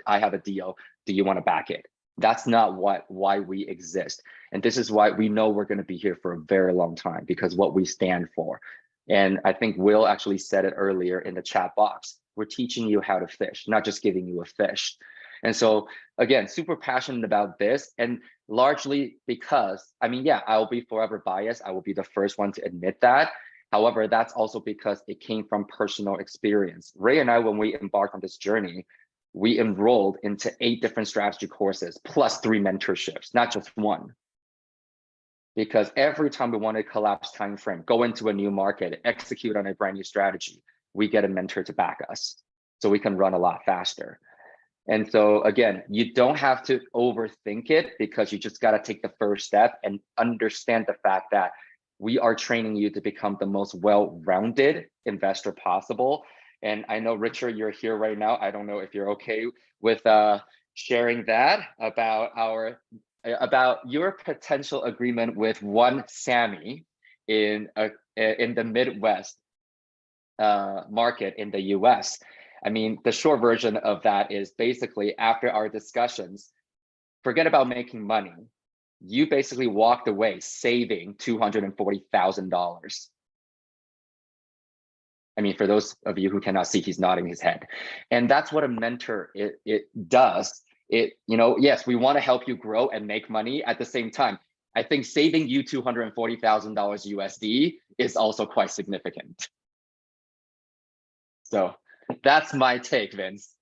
I have a deal, do you want to back it? That's not why we exist. And this is why we know we're going to be here for a very long time, because what we stand for. And I think Will actually said it earlier in the chat box. We're teaching you how to fish, not just giving you a fish. And so, again, super passionate about this, and largely because, I'll be forever biased. I will be the first one to admit that. However, that's also because it came from personal experience. Ray and I, when we embarked on this journey, we enrolled into 8 different strategy courses, plus 3 mentorships, not just one. Because every time we want to collapse time frame, go into a new market, execute on a brand new strategy, we get a mentor to back us, so we can run a lot faster. And so again, you don't have to overthink it, because you just got to take the first step and understand the fact that we are training you to become the most well-rounded investor possible. And I know, Richard, you're here right now. I don't know if you're okay with sharing that about your potential agreement with one Sammy in the Midwest market in the US. The short version of that is basically, after our discussions, forget about making money. You basically walked away saving $240,000. For those of you who cannot see, he's nodding his head. And that's what a mentor it does. Yes, we want to help you grow and make money. At the same time, I think saving you $240,000 USD is also quite significant. So that's my take, Vince.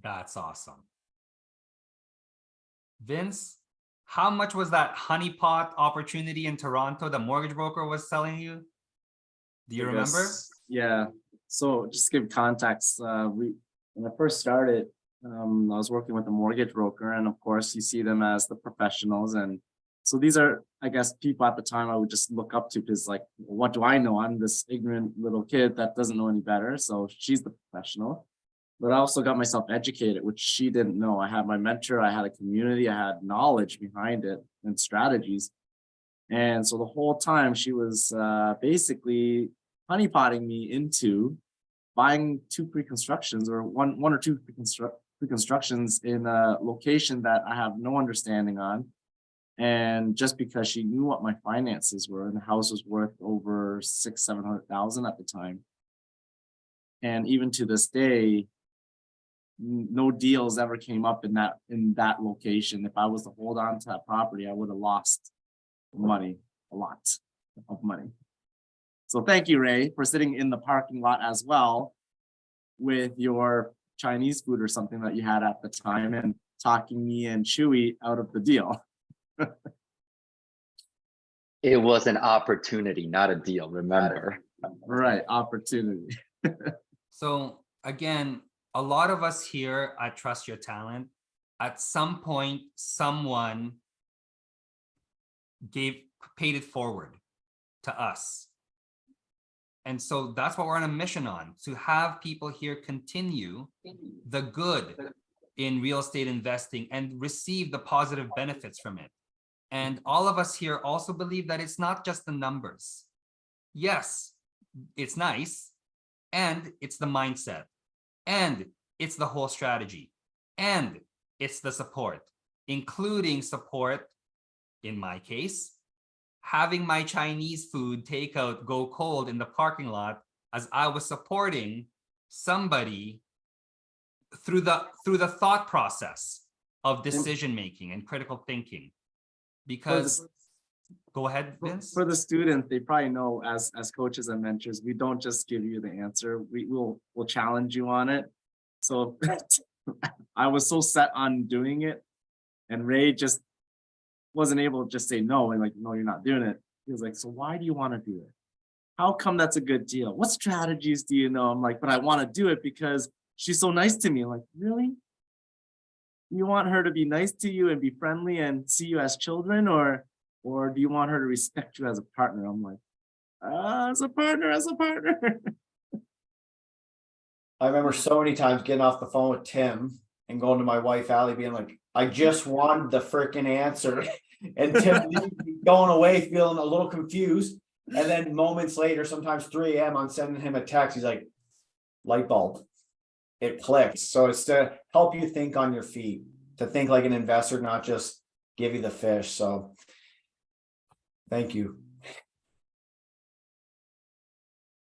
That's awesome. Vince, how much was that honeypot opportunity in Toronto the mortgage broker was selling you? Do you remember? Yeah. So just to give context, when I first started, I was working with a mortgage broker, and of course you see them as the professionals. And so these are, I guess, people at the time I would just look up to, because like, what do I know? I'm this ignorant little kid that doesn't know any better. So she's the professional. But I also got myself educated, which she didn't know. I had my mentor, I had a community, I had knowledge behind it and strategies. And so the whole time she was basically honeypotting me into buying 2 pre-constructions, or one or two pre-constructions in a location that I have no understanding on. And just because she knew what my finances were, and the house was worth over $600,000-700,000 at the time. And even to this day, no deals ever came up in that location. If I was to hold on to that property, I would have lost money, a lot of money. So thank you, Ray, for sitting in the parking lot as well with your Chinese food or something that you had at the time, and talking me and Chewy out of the deal. It was an opportunity, not a deal, remember? Right, opportunity. So again, a lot of us here at Trust Your Talent, at some point, someone paid it forward to us. And so that's what we're on a mission on, to have people here continue the good in real estate investing and receive the positive benefits from it. And all of us here also believe that it's not just the numbers. Yes, it's nice, and it's the mindset, and it's the whole strategy, and it's the support, including support, in my case, having my Chinese food takeout go cold in the parking lot as I was supporting somebody through the thought process of decision making and critical thinking. Because go ahead, Vince. For the student, they probably know as coaches and mentors, we don't just give you the answer. We'll challenge you on it. So I was so set on doing it, and Ray just wasn't able to just say no and like, no, you're not doing it. He was like, so why do you want to do it? How come that's a good deal? What strategies do you know? I'm like, but I want to do it because she's so nice to me. I'm like, really? You want her to be nice to you and be friendly and see you as children, or do you want her to respect you as a partner? I'm like, as a partner. I remember so many times getting off the phone with Tim and going to my wife, Allie, being like, I just wanted the freaking answer. And Tim going away feeling a little confused. And then moments later, sometimes 3 a.m., I'm sending him a text. He's like, light bulb. It clicks. So it's to help you think on your feet, to think like an investor, not just give you the fish. So thank you.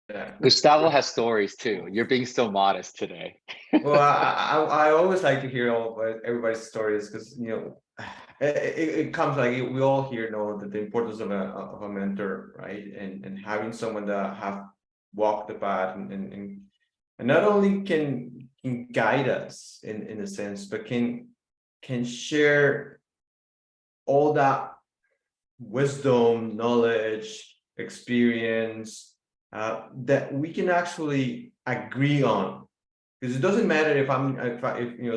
Yeah. Gustavo has stories too. You're being so modest today. Well, I always like to hear everybody's stories, because it comes like we all here know that the importance of a mentor, right? And having someone that have walked the path and not only can guide us in a sense, but can share all that wisdom, knowledge, experience that we can actually agree on. Because it doesn't matter if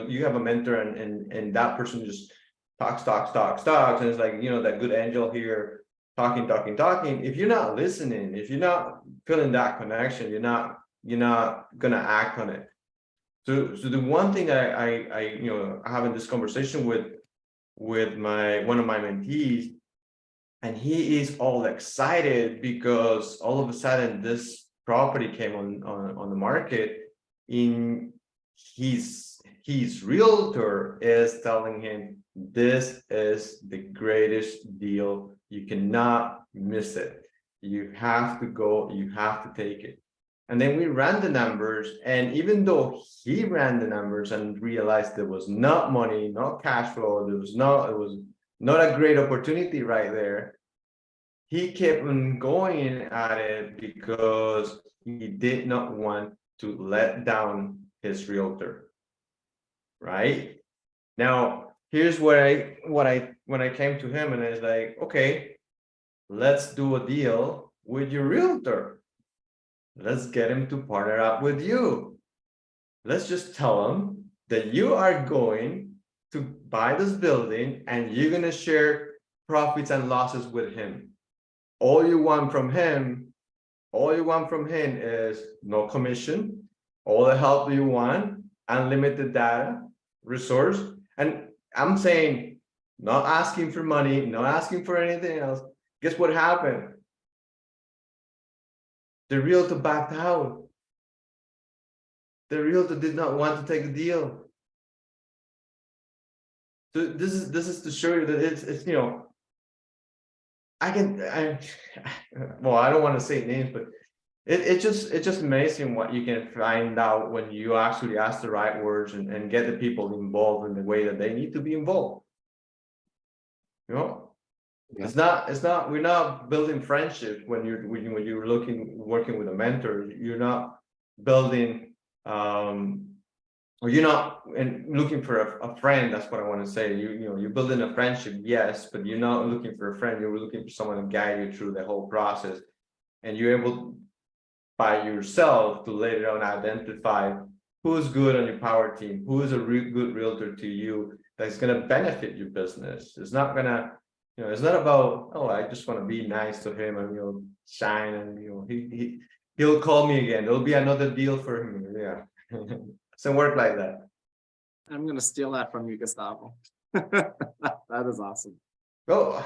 you have a mentor and that person just talks, and it's like, that good angel here talking. If you're not listening, if you're not feeling that connection, you're not gonna act on it. So the one thing I having this conversation with one of my mentees, and he is all excited because all of a sudden this property came on the market. In his realtor is telling him, this is the greatest deal, you cannot miss it, you have to go, you have to take it. And then we ran the numbers, and even though he ran the numbers and realized there was not money, not cash flow, it was not a great opportunity right there, he kept on going at it because he did not want to let down his realtor. Right now, here's where when I came to him, and I was like, okay, let's do a deal with your realtor. Let's get him to partner up with you. Let's just tell him that you are going to buy this building and you're going to share profits and losses with him. All you want from him is no commission, all the help you want, unlimited data, resource. And I'm saying, not asking for money, not asking for anything else. Guess what happened? The realtor backed out. The realtor did not want to take the deal. So this is to show you that it's I don't want to say names, but it's just amazing what you can find out when you actually ask the right words and get the people involved in the way that they need to be involved. It's not we're not building friendship when you're working with a mentor. You're not building or you're not looking for a friend. That's what I want to say. You're building a friendship, yes, but you're not looking for a friend. You're looking for someone to guide you through the whole process, and you're able by yourself to later on identify who's good on your power team, who is a good realtor to you that's going to benefit your business. It's not gonna, it's not about, oh, I just want to be nice to him and shine, and He'll call me again. There'll be another deal for him. Yeah. Doesn't work like that. I'm gonna steal that from you, Gustavo. That is awesome. Well,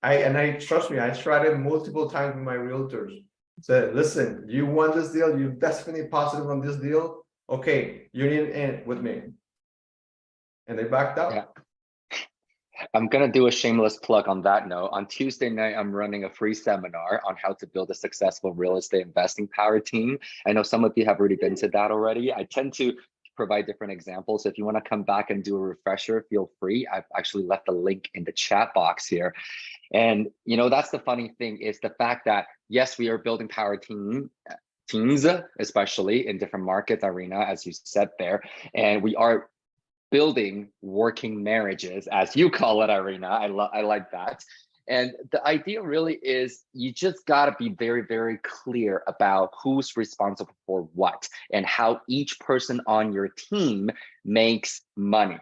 I trust me, I tried it multiple times with my realtors. Said, listen, you want this deal, you definitely positive on this deal. Okay, you're in with me. And they backed up. Yeah. I'm going to do a shameless plug on that note. On Tuesday night, I'm running a free seminar on how to build a successful real estate investing power team. I know some of you have already been to that already. I tend to provide different examples. So if you want to come back and do a refresher, feel free. I've actually left a link in the chat box here. And, you know, that's the funny thing is the fact that, yes, we are building power teams, especially in different markets, Irina, as you said there, and we are building working marriages, as you call it, Irina. I like that. And the idea really is you just got to be very, very clear about who's responsible for what and how each person on your team makes money.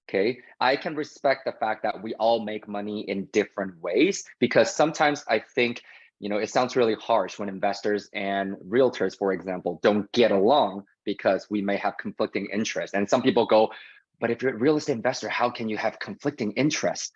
Okay, I can respect the fact that we all make money in different ways, because sometimes I think, you know, it sounds really harsh when investors and realtors, for example, don't get along because we may have conflicting interests. And some people go, but if you're a real estate investor, how can you have conflicting interest?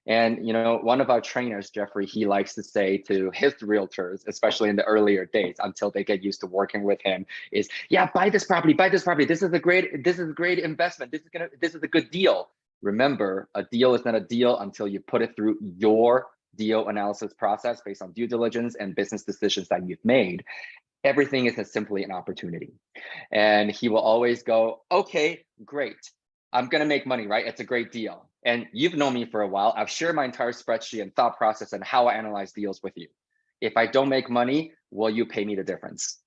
And, you know, one of our trainers, Jeffrey, he likes to say to his realtors, especially in the earlier days, until they get used to working with him, is, yeah, buy this property, buy this property. This is a great investment. This is a good deal. Remember, a deal is not a deal until you put it through your deal analysis process based on due diligence and business decisions that you've made. Everything is simply an opportunity. And he will always go, okay, great. I'm going to make money, right? It's a great deal. And you've known me for a while. I've shared my entire spreadsheet and thought process and how I analyze deals with you. If I don't make money, will you pay me the difference?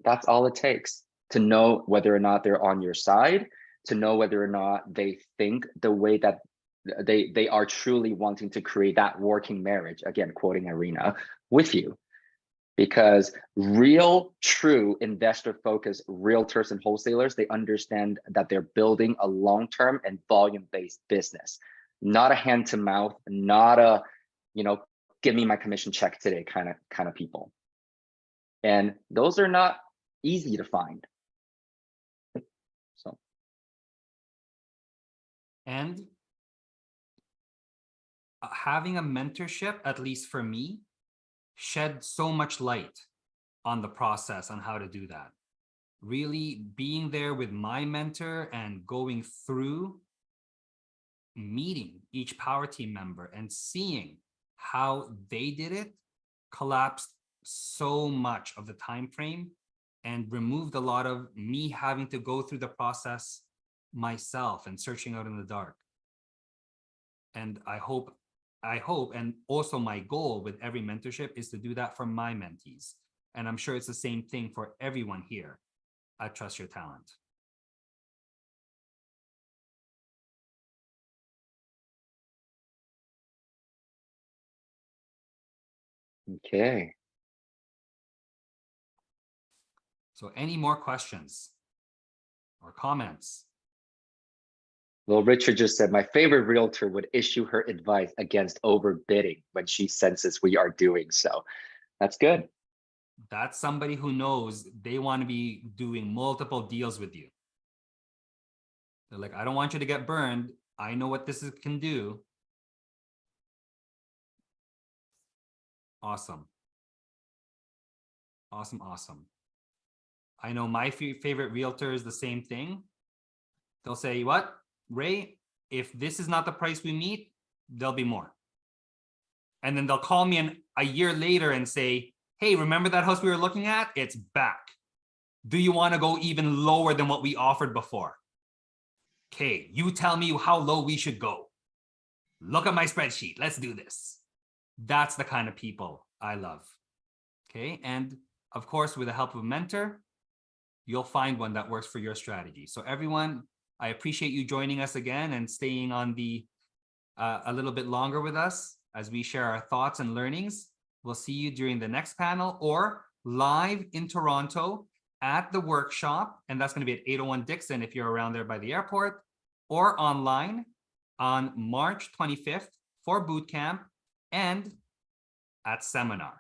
That's all it takes to know whether or not they're on your side, to know whether or not they think the way that they are truly wanting to create that working marriage, again, quoting Irina, with you. Because real, true investor-focused realtors and wholesalers, they understand that they're building a long-term and volume-based business, not a hand-to-mouth, not a, you know, give me my commission check today kind of people. And those are not easy to find. So. And having a mentorship, at least for me, shed so much light on the process on how to do that. Really being there with my mentor and going through meeting each power team member and seeing how they did it collapsed so much of the time frame and removed a lot of me having to go through the process myself and searching out in the dark. And I hope, and also my goal with every mentorship is to do that for my mentees. And I'm sure it's the same thing for everyone here at Trust Your Talent. Okay. So any more questions or comments? Well, Richard just said, my favorite realtor would issue her advice against overbidding when she senses we are doing so. That's good. That's somebody who knows they want to be doing multiple deals with you. They're like, I don't want you to get burned. I know what this can do. Awesome. Awesome, awesome. I know my favorite realtor is the same thing. They'll say, what, Ray, if this is not the price we meet, there'll be more. And then they'll call me a year later and say, hey, remember that house we were looking at? It's back. Do you want to go even lower than what we offered before? Okay, you tell me how low we should go. Look at my spreadsheet. Let's do this. That's the kind of people I love. Okay, and of course, with the help of a mentor, you'll find one that works for your strategy. So everyone, I appreciate you joining us again and staying on the a little bit longer with us as we share our thoughts and learnings. We'll see you during the next panel or live in Toronto at the workshop. And that's going to be at 801 Dixon if you're around there by the airport, or online on March 25th for boot camp and at seminar.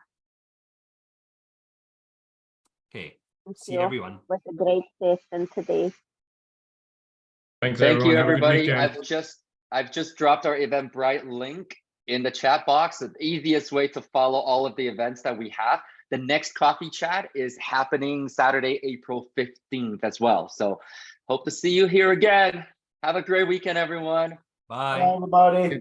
Okay, Thank see you. everyone. It was a great session today. Thanks, Thank everyone. you, Have a good everybody. weekend. I've just dropped our Eventbrite link in the chat box. The easiest way to follow all of the events that we have. The next coffee chat is happening Saturday, April 15th as well. So hope to see you here again. Have a great weekend, everyone. Bye. Everybody.